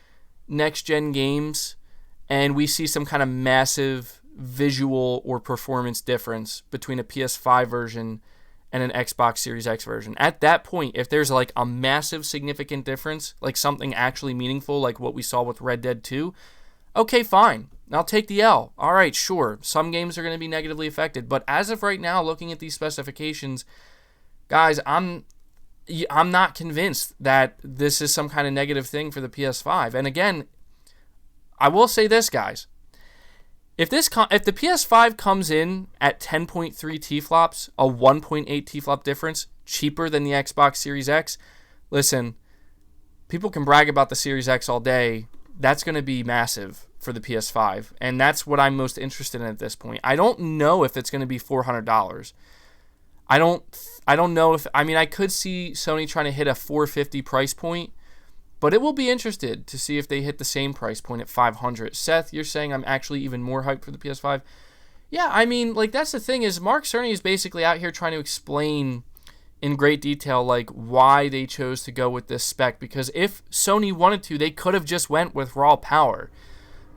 next-gen games and we see some kind of massive visual or performance difference between a PS5 version and an Xbox Series X version. At that point, if there's like a massive significant difference, like something actually meaningful, like what we saw with Red Dead 2, okay, fine. I'll take the L. All right, sure. Some games are going to be negatively affected. But as of right now, looking at these specifications, guys, I'm not convinced that this is some kind of negative thing for the PS5. And again, I will say this, guys. If the PS5 comes in at 10.3 tflops, a 1.8 tflop difference, cheaper than the Xbox Series X, listen, people can brag about the Series X all day. That's going to be massive for the PS5, and that's what I'm most interested in at this point. I don't know if it's going to be $400. I don't know if, I mean, I could see Sony trying to hit a $450 price point, but it will be interested to see if they hit the same price point at $500. Seth, you're saying I'm actually even more hyped for the PS5? Yeah, I mean, like, that's the thing, is Mark Cerny is basically out here trying to explain in great detail, like, why they chose to go with this spec, because if Sony wanted to, they could have just went with raw power.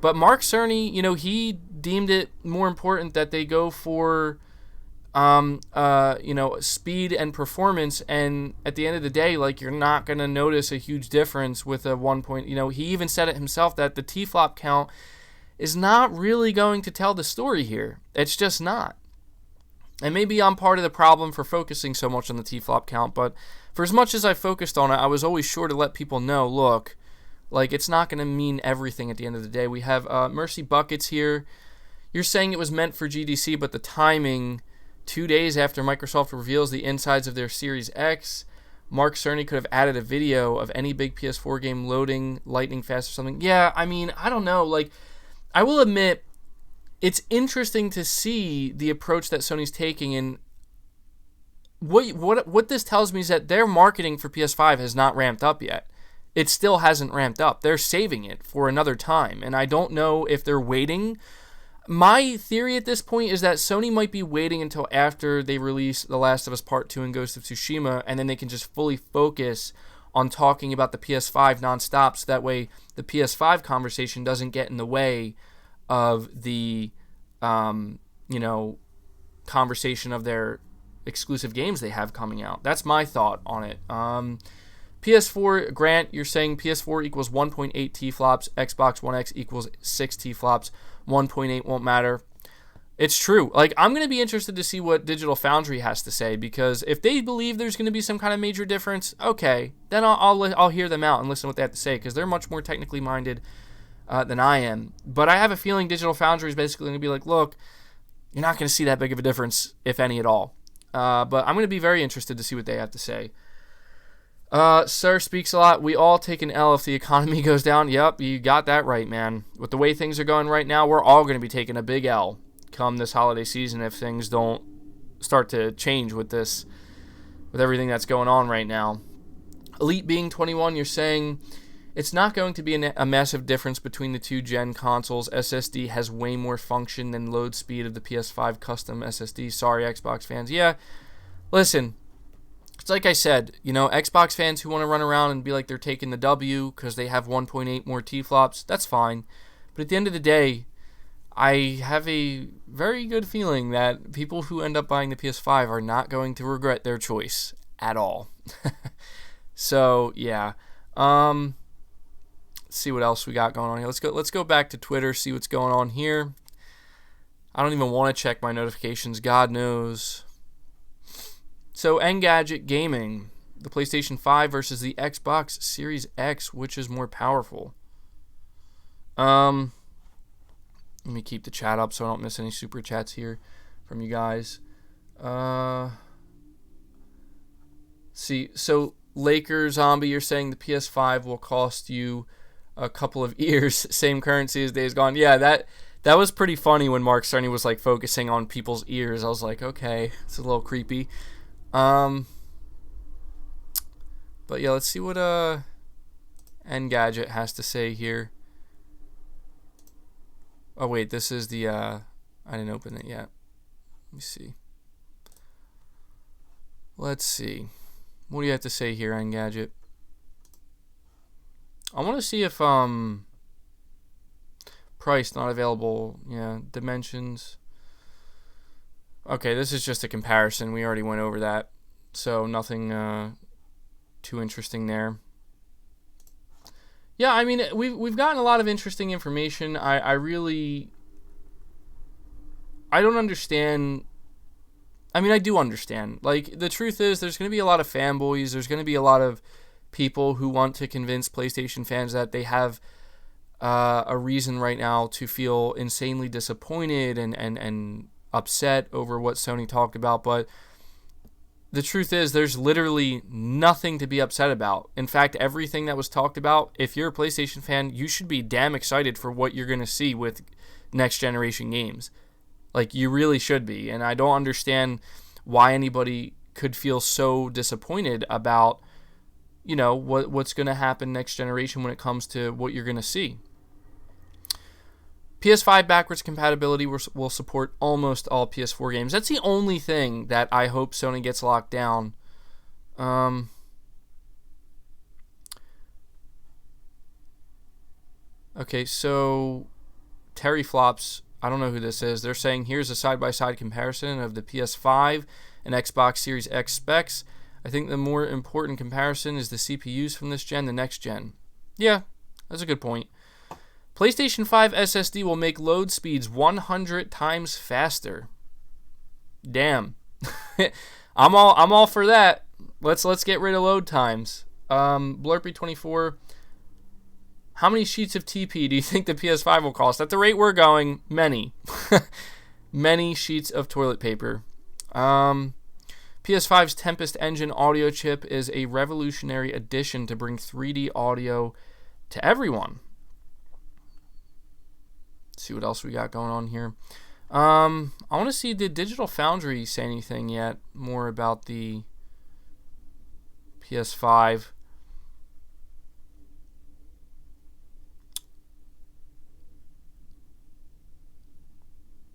But Mark Cerny, you know, he deemed it more important that they go for you know, speed and performance, and at the end of the day, like, you're not going to notice a huge difference with a 1 point, you know, he even said it himself that the tflop count is not really going to tell the story here. It's just not. And maybe I'm part of the problem for focusing so much on the tflop count, but for as much as I focused on it, I was always sure to let people know, look, like, it's not going to mean everything at the end of the day. We have Mercy Buckets here. You're saying it was meant for GDC, but the timing, 2 days after Microsoft reveals the insides of their Series X, Mark Cerny could have added a video of any big PS4 game loading lightning fast or something. Yeah, I mean, I don't know. Like, I will admit, it's interesting to see the approach that Sony's taking, and what this tells me is that their marketing for PS5 has not ramped up yet. It still hasn't ramped up. They're saving it for another time, and I don't know if they're waiting. My theory at this point is that Sony might be waiting until after they release The Last of Us Part 2 and Ghost of Tsushima, and then they can just fully focus on talking about the PS5 nonstop, so that way the PS5 conversation doesn't get in the way of the, conversation of their exclusive games they have coming out. That's my thought on it. PS4, Grant, you're saying PS4 equals 1.8 tflops, Xbox One X equals 6 tflops, 1.8 won't matter. It's true. Like, I'm going to be interested to see what Digital Foundry has to say, because if they believe there's going to be some kind of major difference, okay, then I'll hear them out and listen to what they have to say, because they're much more technically minded than I am. But I have a feeling Digital Foundry is basically going to be like, look, you're not going to see that big of a difference, if any at all. But I'm going to be very interested to see what they have to say. Sir speaks a lot. We all take an L if the economy goes down. Yep, you got that right, man. With the way things are going right now, we're all going to be taking a big L come this holiday season if things don't start to change with everything that's going on right now. Elite being 21, you're saying it's not going to be a massive difference between the two gen consoles. SSD has way more function than load speed of the PS5 custom SSD. Sorry, Xbox fans. Yeah, listen. It's like I said, Xbox fans who want to run around and be like they're taking the W because they have 1.8 more tflops, that's fine. But at the end of the day, I have a very good feeling that people who end up buying the PS5 are not going to regret their choice at all. So, yeah. Let's see what else we got going on here. Let's go back to Twitter, see what's going on here. I don't even want to check my notifications, God knows. So, Engadget Gaming, the PlayStation 5 versus the Xbox Series X, which is more powerful? Let me keep the chat up so I don't miss any super chats here from you guys. See, so Laker Zombie, you're saying the PS5 will cost you a couple of ears, same currency as Days Gone. Yeah, that was pretty funny when Mark Cerny was like focusing on people's ears. I was like, okay, it's a little creepy. But yeah, let's see what Engadget has to say here. Oh wait, this is the I didn't open it yet. Let me see. Let's see. What do you have to say here, Engadget? I want to see if price not available. Yeah, dimensions. Okay, this is just a comparison. We already went over that, so nothing too interesting there. Yeah, I mean, we've gotten a lot of interesting information. I don't understand. I mean, I do understand. Like, the truth is, there's going to be a lot of fanboys. There's going to be a lot of people who want to convince PlayStation fans that they have a reason right now to feel insanely disappointed and upset over what Sony talked about, but the truth is there's literally nothing to be upset about. In fact, everything that was talked about, if you're a PlayStation fan, you should be damn excited for what you're going to see with next generation games. Like, you really should be, and I don't understand why anybody could feel so disappointed about, what's going to happen next generation when it comes to what you're going to see. PS5 backwards compatibility will support almost all PS4 games. That's the only thing that I hope Sony gets locked down. Okay, so tflops, I don't know who this is. They're saying here's a side-by-side comparison of the PS5 and Xbox Series X specs. I think the more important comparison is the CPUs from this gen, the next gen. Yeah, that's a good point. PlayStation 5 SSD will make load speeds 100 times faster. Damn. I'm all for that. Let's get rid of load times. Blurpy24, how many sheets of TP do you think the PS5 will cost? At the rate we're going, many. Many sheets of toilet paper. PS5's Tempest engine audio chip is a revolutionary addition to bring 3D audio to everyone. See what else we got going on here. I want to see, did Digital Foundry say anything yet more about the PS5?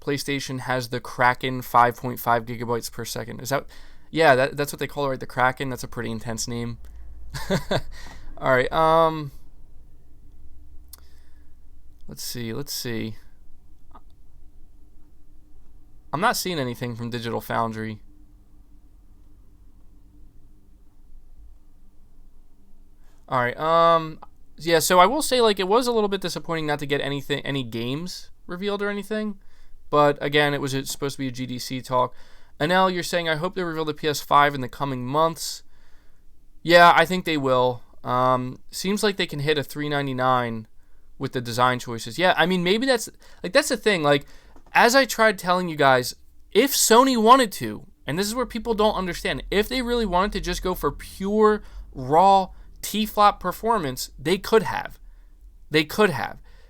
PlayStation has the Kraken 5.5 gigabytes per second. Is that... Yeah, that's what they call it, right? The Kraken. That's a pretty intense name. All right. Let's see. I'm not seeing anything from Digital Foundry. All right. Yeah, so I will say, like, it was a little bit disappointing not to get any games revealed or anything. But again, it was supposed to be a GDC talk. Anel, you're saying, I hope they reveal the PS5 in the coming months. Yeah, I think they will. Seems like they can hit a $399 with the design choices. Yeah, I mean, maybe that's the thing. Like, as I tried telling you guys, if Sony wanted to, and this is where people don't understand, if they really wanted to just go for pure, raw tflop performance, they could have.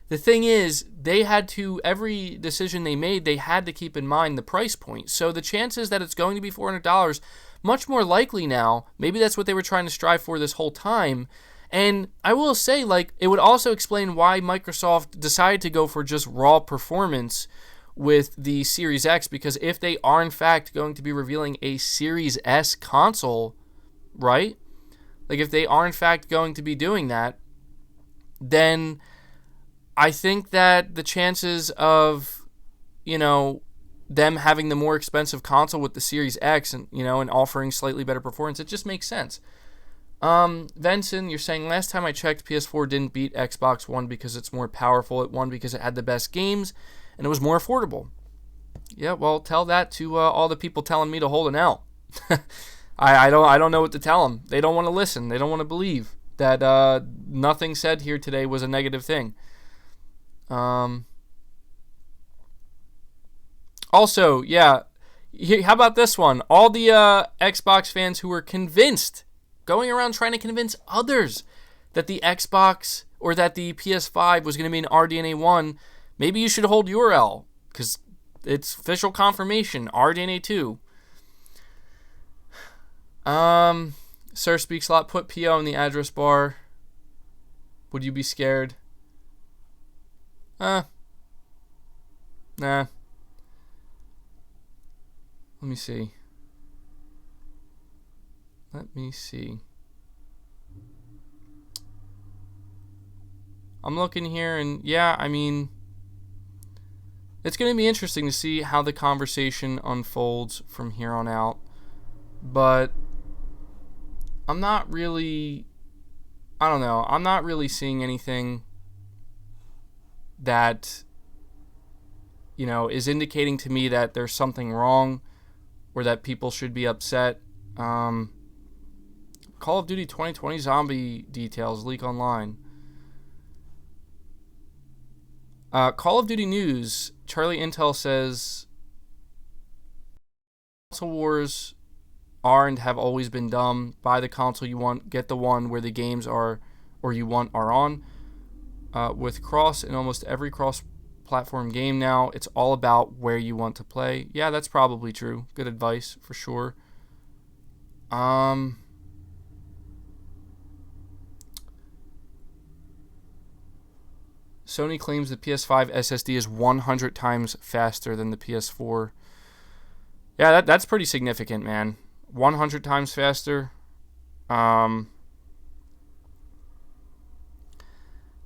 The thing is, they had to, every decision they made, they had to keep in mind the price point. So the chances that it's going to be $400, much more likely now. Maybe that's what they were trying to strive for this whole time. And I will say, like, it would also explain why Microsoft decided to go for just raw performance with the Series X, because if they are in fact going to be revealing a Series S console, right? Like, if they are in fact going to be doing that, then I think that the chances of, them having the more expensive console with the Series X and, and offering slightly better performance, it just makes sense. Venson, you're saying, last time I checked, PS4 didn't beat Xbox One because it's more powerful. It won because it had the best games and it was more affordable. Yeah, well, tell that to all the people telling me to hold an L. I don't know what to tell them. They don't want to listen. They don't want to believe that nothing said here today was a negative thing. Also, yeah, how about this one? All the Xbox fans who were convinced, going around trying to convince others that the Xbox or that the PS5 was going to be an RDNA 1, maybe you should hold your L, because it's official confirmation, RDNA 2. Sir Speaks a Lot, put PO in the address bar. Would you be scared? Nah. Let me see. I'm looking here, and yeah, I mean, it's going to be interesting to see how the conversation unfolds from here on out. But I'm not really seeing anything that, is indicating to me that there's something wrong or that people should be upset. Call of Duty 2020 zombie details leak online. Call of Duty news. Charlie Intel says console wars are and have always been dumb. Buy the console you want, get the one where the games are or you want are on. With cross in almost every cross-platform game now, it's all about where you want to play. Yeah, that's probably true. Good advice for sure. Sony claims the PS5 SSD is 100 times faster than the PS4. Yeah, that's pretty significant, man. 100 times faster.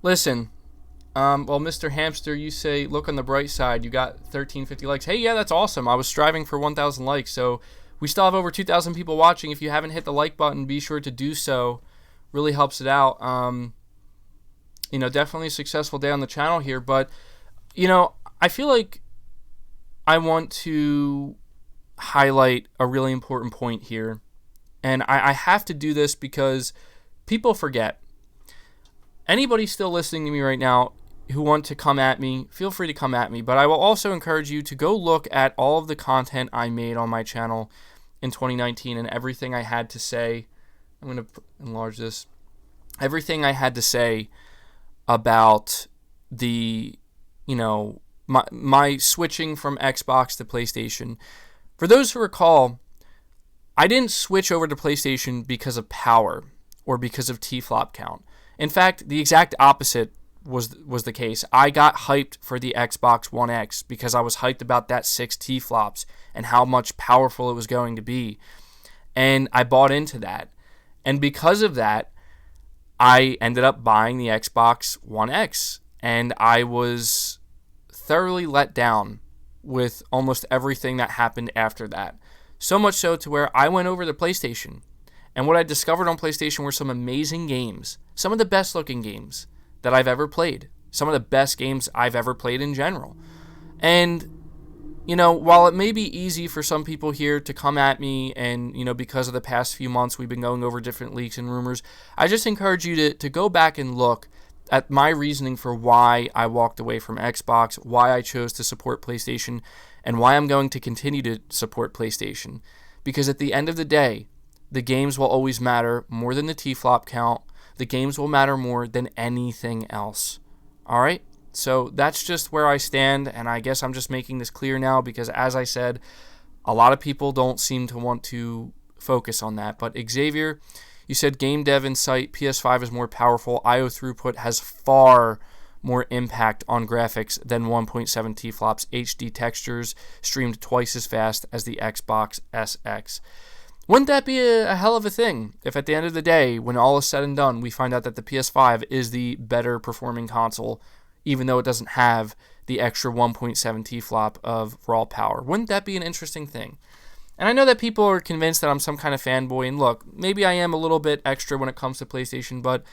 Listen, well, Mr. Hamster, you say, look on the bright side. You got 1350 likes. Hey, yeah, that's awesome. I was striving for 1,000 likes, so we still have over 2,000 people watching. If you haven't hit the like button, be sure to do so. Really helps it out. Definitely a successful day on the channel here, but, I feel like I want to highlight a really important point here, and I have to do this because people forget. Anybody still listening to me right now who want to come at me, feel free to come at me, but I will also encourage you to go look at all of the content I made on my channel in 2019 and everything I had to say. I'm going to enlarge this. Everything I had to say about the, my switching from Xbox to PlayStation. For those who recall, I didn't switch over to PlayStation because of power or because of tflop count. In fact, the exact opposite was the case. I got hyped for the Xbox One X because I was hyped about that 6 tflops and how much powerful it was going to be. And I bought into that. And because of that, I ended up buying the Xbox One X. And I was thoroughly let down with almost everything that happened after that. So much so to where I went over to PlayStation. And what I discovered on PlayStation were some amazing games. Some of the best looking games that I've ever played. Some of the best games I've ever played in general. And, you know, while it may be easy for some people here to come at me and, you know, because of the past few months we've been going over different leaks and rumors, I just encourage you to go back and look at my reasoning for why I walked away from Xbox, why I chose to support PlayStation, and why I'm going to continue to support PlayStation. Because at the end of the day, the games will always matter more than the tflop count. The games will matter more than anything else. All right? So that's just where I stand, and I guess I'm just making this clear now because, as I said, a lot of people don't seem to want to focus on that. But Xavier, you said game dev insight, PS5 is more powerful. I/O throughput has far more impact on graphics than 1.7 tflops. HD textures streamed twice as fast as the Xbox SX. Wouldn't that be a hell of a thing if at the end of the day, when all is said and done, we find out that the PS5 is the better performing console, even though it doesn't have the extra 1.7 tflop of raw power? Wouldn't that be an interesting thing? And I know that people are convinced that I'm some kind of fanboy, and look, maybe I am a little bit extra when it comes to PlayStation, but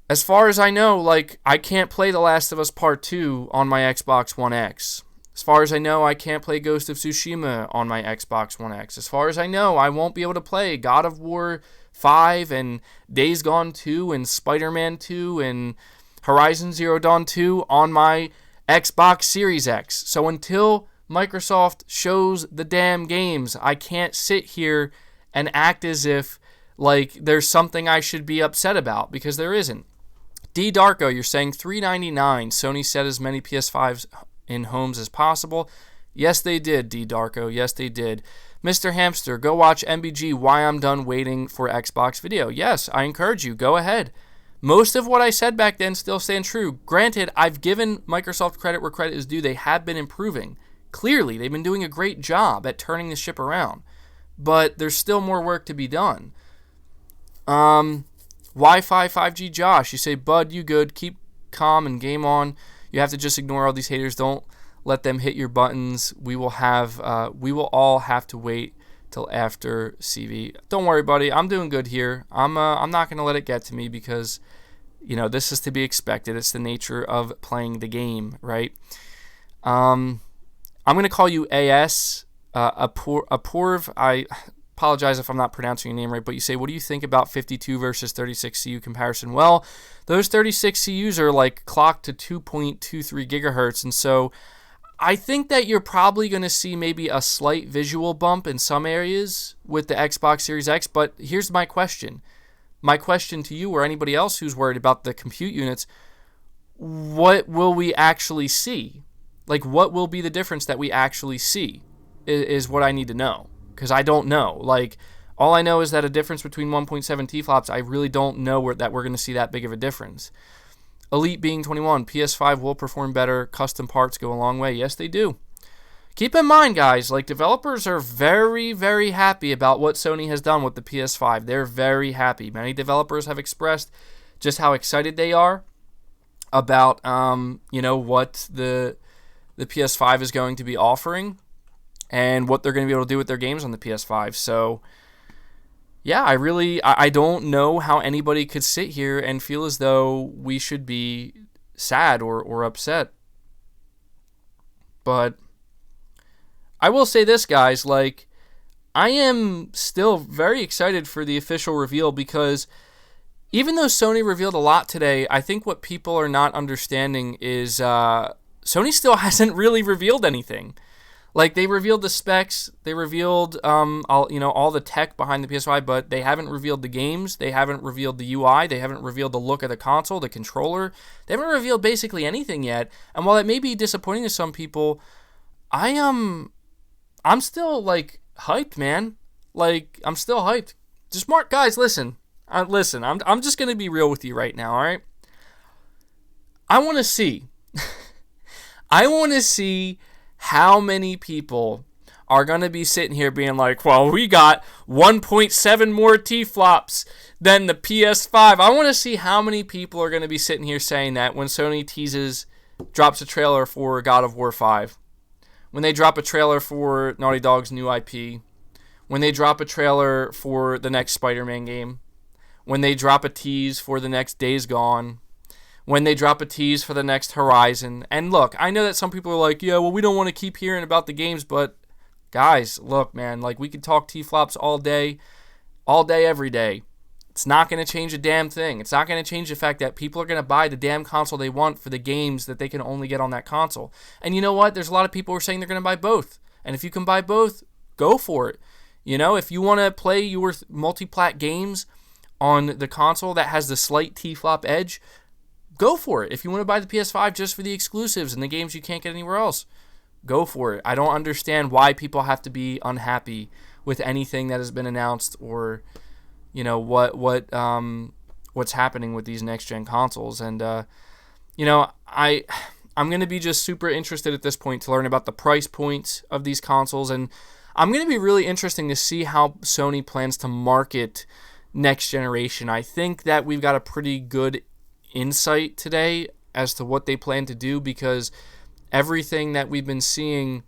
as far as I know, like, I can't play The Last of Us Part 2 on my Xbox One X. As far as I know, I can't play Ghost of Tsushima on my Xbox One X. As far as I know, I won't be able to play God of War 5 and Days Gone 2 and Spider-Man 2 and Horizon Zero Dawn 2 on my Xbox Series X. So until Microsoft shows the damn games, I can't sit here and act as if like there's something I should be upset about, because there isn't. D Darko, you're saying $399. Sony set as many PS5s in homes as possible. Yes, they did, D Darko. Yes, they did. Mr. Hamster, go watch MBG Why I'm Done Waiting for Xbox video. Yes, I encourage you. Go ahead. Most of what I said back then still stands true. Granted, I've given Microsoft credit where credit is due. They have been improving. Clearly, they've been doing a great job at turning the ship around. But there's still more work to be done. Wi-Fi 5G Josh, you say, Bud, you good. Keep calm and game on. You have to just ignore all these haters. Don't let them hit your buttons. We will all have to wait till after CV. Don't worry, buddy. I'm doing good here. I'm not gonna let it get to me because, you know, this is to be expected. It's the nature of playing the game, right? I'm gonna call you AS Apurv. I apologize if I'm not pronouncing your name right, but you say, what do you think about 52 versus 36 CU comparison? Well, those 36 CUs are like clocked to 2.23 gigahertz, and so I think that you're probably going to see maybe a slight visual bump in some areas with the Xbox Series X, but here's my question. My question to you or anybody else who's worried about the compute units, what will we actually see? Like, what will be the difference that we actually see is what I need to know. Because I don't know. Like, all I know is that a difference between 1.7 tflops, I really don't know that we're going to see that big of a difference. Elite being 21, PS5 will perform better. Custom parts go a long way. Yes, they do. Keep in mind, guys, like, developers are very, very happy about what Sony has done with the PS5. They're very happy. Many developers have expressed just how excited they are about, what the PS5 is going to be offering and what they're going to be able to do with their games on the PS5. So, yeah, I don't know how anybody could sit here and feel as though we should be sad or upset. But I will say this, guys, like, I am still very excited for the official reveal, because even though Sony revealed a lot today, I think what people are not understanding is Sony still hasn't really revealed anything. Like, they revealed the specs, they revealed all the tech behind the PS5, but they haven't revealed the games, they haven't revealed the UI, they haven't revealed the look of the console, the controller. They haven't revealed basically anything yet. And while it may be disappointing to some people, I'm still, like, hyped, man. Like, I'm still hyped. Just Mark, guys, listen. I'm just going to be real with you right now, all right? I want to see. I want to see how many people are going to be sitting here being like, well, we got 1.7 more tflops than the PS5. I want to see how many people are going to be sitting here saying that when Sony drops a trailer for God of War 5, when they drop a trailer for Naughty Dog's new IP, when they drop a trailer for the next Spider-Man game, when they drop a tease for the next Days Gone, when they drop a tease for the next Horizon. And look, I know that some people are like, yeah, well, we don't want to keep hearing about the games, but guys, look, man, like we could talk tflops all day, every day. It's not going to change a damn thing. It's not going to change the fact that people are going to buy the damn console they want for the games that they can only get on that console. And you know what? There's a lot of people who are saying they're going to buy both. And if you can buy both, go for it. You know, if you want to play your multi-plat games on the console that has the slight tflop edge, go for it. If you want to buy the PS5 just for the exclusives and the games you can't get anywhere else, go for it. I don't understand why people have to be unhappy with anything that has been announced, or you know what's happening with these next gen consoles. And you know, I'm going to be just super interested at this point to learn about the price points of these consoles, and I'm going to be really interesting to see how Sony plans to market next generation. I think that we've got a pretty good insight today as to what they plan to do, because everything that we've been seeing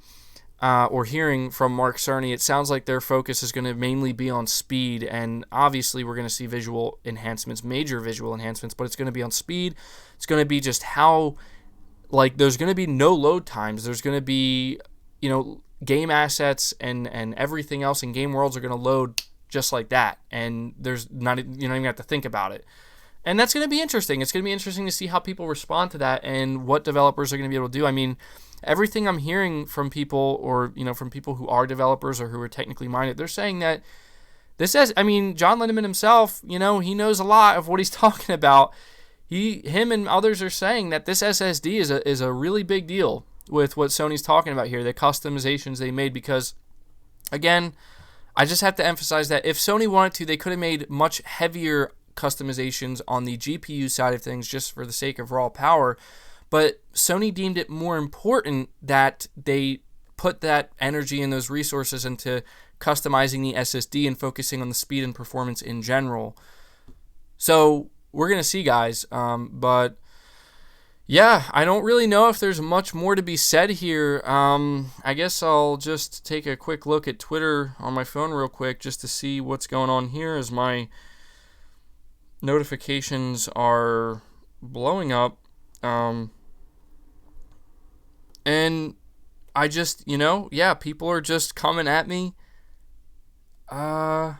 or hearing from Mark Cerny, it sounds like their focus is going to mainly be on speed. And obviously we're going to see visual enhancements, major visual enhancements, but it's going to be on speed. It's going to be just how, like, there's going to be no load times. There's going to be, you know, game assets and everything else in game worlds are going to load just like that. And there's not, you don't even have to think about it. And that's going to be interesting. It's going to be interesting to see how people respond to that and what developers are going to be able to do. I mean, everything I'm hearing from people, or, you know, from people who are developers or who are technically minded, they're saying that this is, I mean, John Linneman himself, you know, he knows a lot of what he's talking about. Him and others are saying that this SSD is a really big deal with what Sony's talking about here, the customizations they made, because, again, I just have to emphasize that if Sony wanted to, they could have made much heavier customizations on the GPU side of things just for the sake of raw power, but Sony deemed it more important that they put that energy and those resources into customizing the SSD and focusing on the speed and performance in general. So we're going to see, guys, but yeah, I don't really know if there's much more to be said here. I guess I'll just take a quick look at Twitter on my phone real quick just to see what's going on here, as my notifications are blowing up. And I just, you know, yeah, people are just coming at me. Yeah,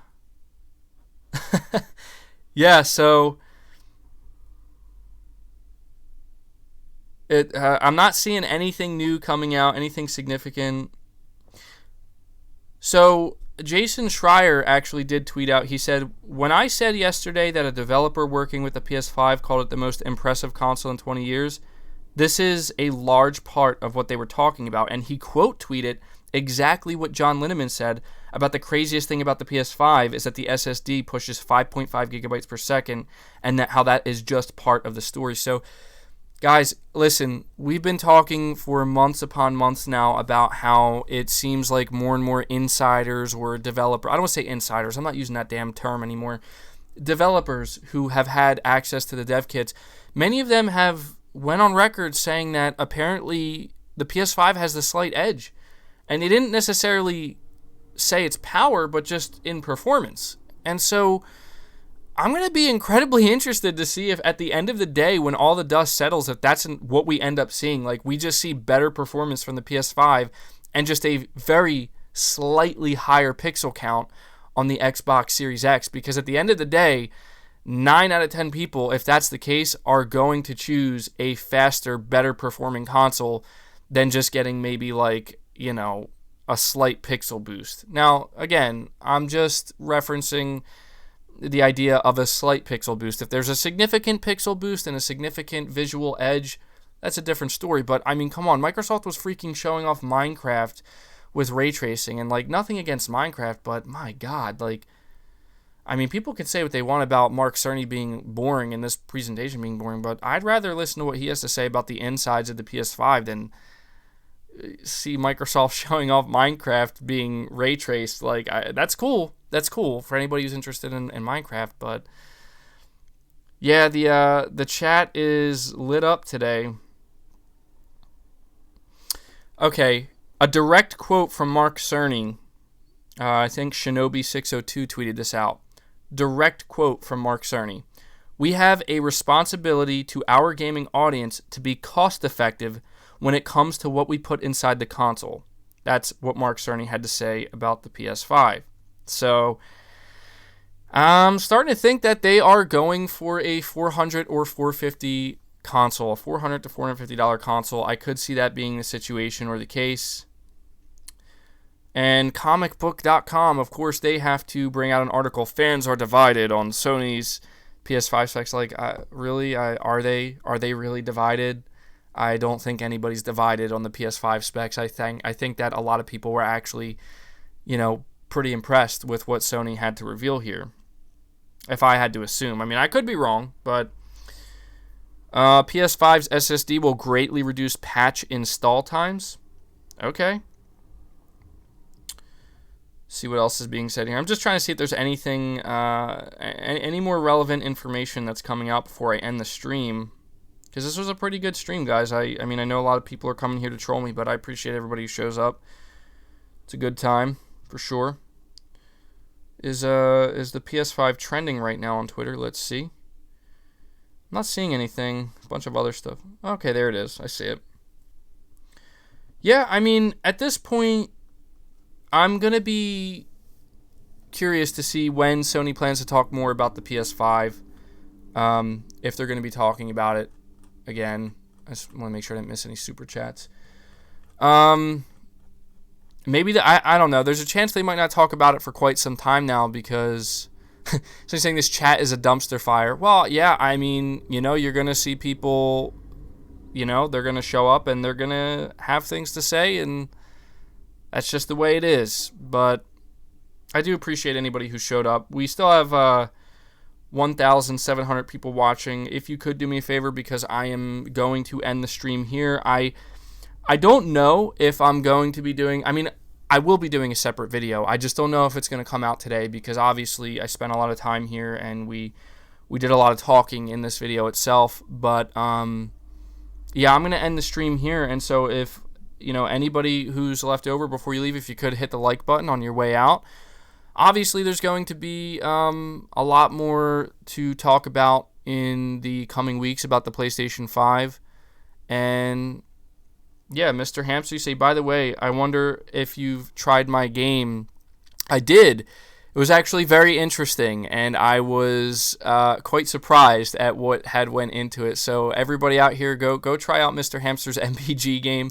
so I'm not seeing anything new coming out, anything significant. So Jason Schreier actually did tweet out, he said, when I said yesterday that a developer working with the PS5 called it the most impressive console in 20 years, this is a large part of what they were talking about. And he quote tweeted exactly what John Linneman said about the craziest thing about the PS5 is that the SSD pushes 5.5 gigabytes per second, and that how that is just part of the story. So guys, listen, we've been talking for months upon months now about how it seems like more and more insiders or developers, I don't want to say insiders, I'm not using that damn term anymore, developers who have had access to the dev kits, many of them have went on record saying that apparently the PS5 has the slight edge. And they didn't necessarily say it's power, but just in performance. And so I'm going to be incredibly interested to see if at the end of the day, when all the dust settles, if that's what we end up seeing. Like, we just see better performance from the PS5 and just a very slightly higher pixel count on the Xbox Series X. Because at the end of the day, 9 out of 10 people, if that's the case, are going to choose a faster, better performing console than just getting maybe like, you know, a slight pixel boost. Now, again, I'm just referencing the idea of a slight pixel boost. If there's a significant pixel boost and a significant visual edge, that's a different story. But, I mean, come on, Microsoft was freaking showing off Minecraft with ray tracing, and, like, nothing against Minecraft, but, my God, like, I mean, people can say what they want about Mark Cerny being boring and this presentation being boring, but I'd rather listen to what he has to say about the insides of the PS5 than see Microsoft showing off Minecraft being ray traced. Like, that's cool. That's cool for anybody who's interested in Minecraft. But yeah, the chat is lit up today. Okay, a direct quote from Mark Cerny. I think Shinobi602 tweeted this out. Direct quote from Mark Cerny. We have a responsibility to our gaming audience to be cost effective when it comes to what we put inside the console. That's what Mark Cerny had to say about the PS5. So I'm starting to think that they are going for a $400 or $450 console, a $400 to $450 console. I could see that being the situation or the case. And comicbook.com, of course, they have to bring out an article. Fans are divided on Sony's PS5 specs. Like, really? Are they really divided? I don't think anybody's divided on the PS5 specs. I think that a lot of people were actually, pretty impressed with what Sony had to reveal here. If I had to assume. I mean, I could be wrong, but PS5's SSD will greatly reduce patch install times. Okay. See what else is being said here. I'm just trying to see if there's anything, any more relevant information that's coming out before I end the stream. Because this was a pretty good stream, guys. I mean, I know a lot of people are coming here to troll me, but I appreciate everybody who shows up. It's a good time, for sure. Is the PS5 trending right now on Twitter? Let's see. I'm not seeing anything. A bunch of other stuff. Okay, there it is. I see it. Yeah, I mean, at this point, I'm going to be curious to see when Sony plans to talk more about the PS5. If they're going to be talking about it again. I just want to make sure I didn't miss any super chats. Maybe I don't know. There's a chance they might not talk about it for quite some time now because so you're saying this chat is a dumpster fire. Well, yeah, I mean, you're going to see people, they're going to show up and they're going to have things to say, and that's just the way it is. But I do appreciate anybody who showed up. We still have 1,700 people watching. If you could do me a favor, because I am going to end the stream here. I don't know if I'm going to be doing... I mean, I will be doing a separate video. I just don't know if it's going to come out today because obviously I spent a lot of time here and we did a lot of talking in this video itself. But, yeah, I'm going to end the stream here. And so if... anybody who's left over before you leave, if you could hit the like button on your way out. Obviously, there's going to be a lot more to talk about in the coming weeks about the PlayStation 5. And, yeah, Mr. Hamster, you say, by the way, I wonder if you've tried my game. I did. It was actually very interesting, and I was quite surprised at what had went into it. So everybody out here, go try out Mr. Hamster's MPG game.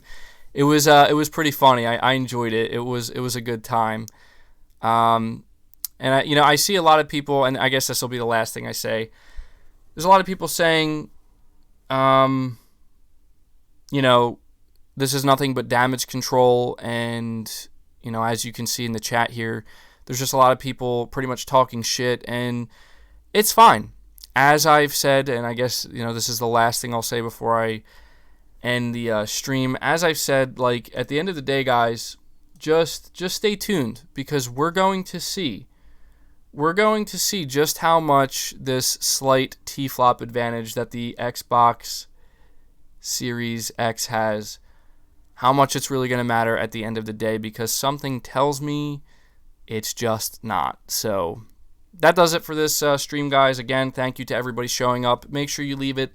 It was pretty funny. I enjoyed it. It was a good time. And I see a lot of people, and I guess this will be the last thing I say. There's a lot of people saying, this is nothing but damage control, and as you can see in the chat here, there's just a lot of people pretty much talking shit, and it's fine. As I've said, and I guess this is the last thing I'll say before I end the stream. As I've said, like, at the end of the day, guys, just stay tuned, because we're going to see just how much this slight tflop advantage that the Xbox Series X has, how much it's really going to matter at the end of the day, because something tells me it's just not. So that does it for this stream, guys. Again, thank you to everybody showing up. Make sure you leave it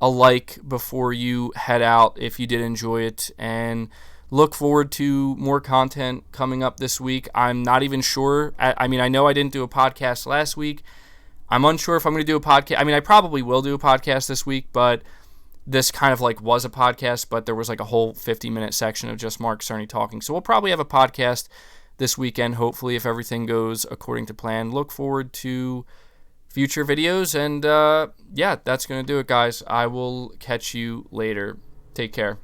a like before you head out if you did enjoy it, and look forward to more content coming up this week. I'm not even sure. I mean, I know I didn't do a podcast last week. I'm unsure if I'm going to do a podcast. I mean, I probably will do a podcast this week, but this kind of like was a podcast, but there was like a whole 50-minute section of just Mark Cerny talking. So we'll probably have a podcast this weekend, hopefully, if everything goes according to plan. Look forward to future videos, and yeah, that's going to do it, guys. I will catch you later. Take care.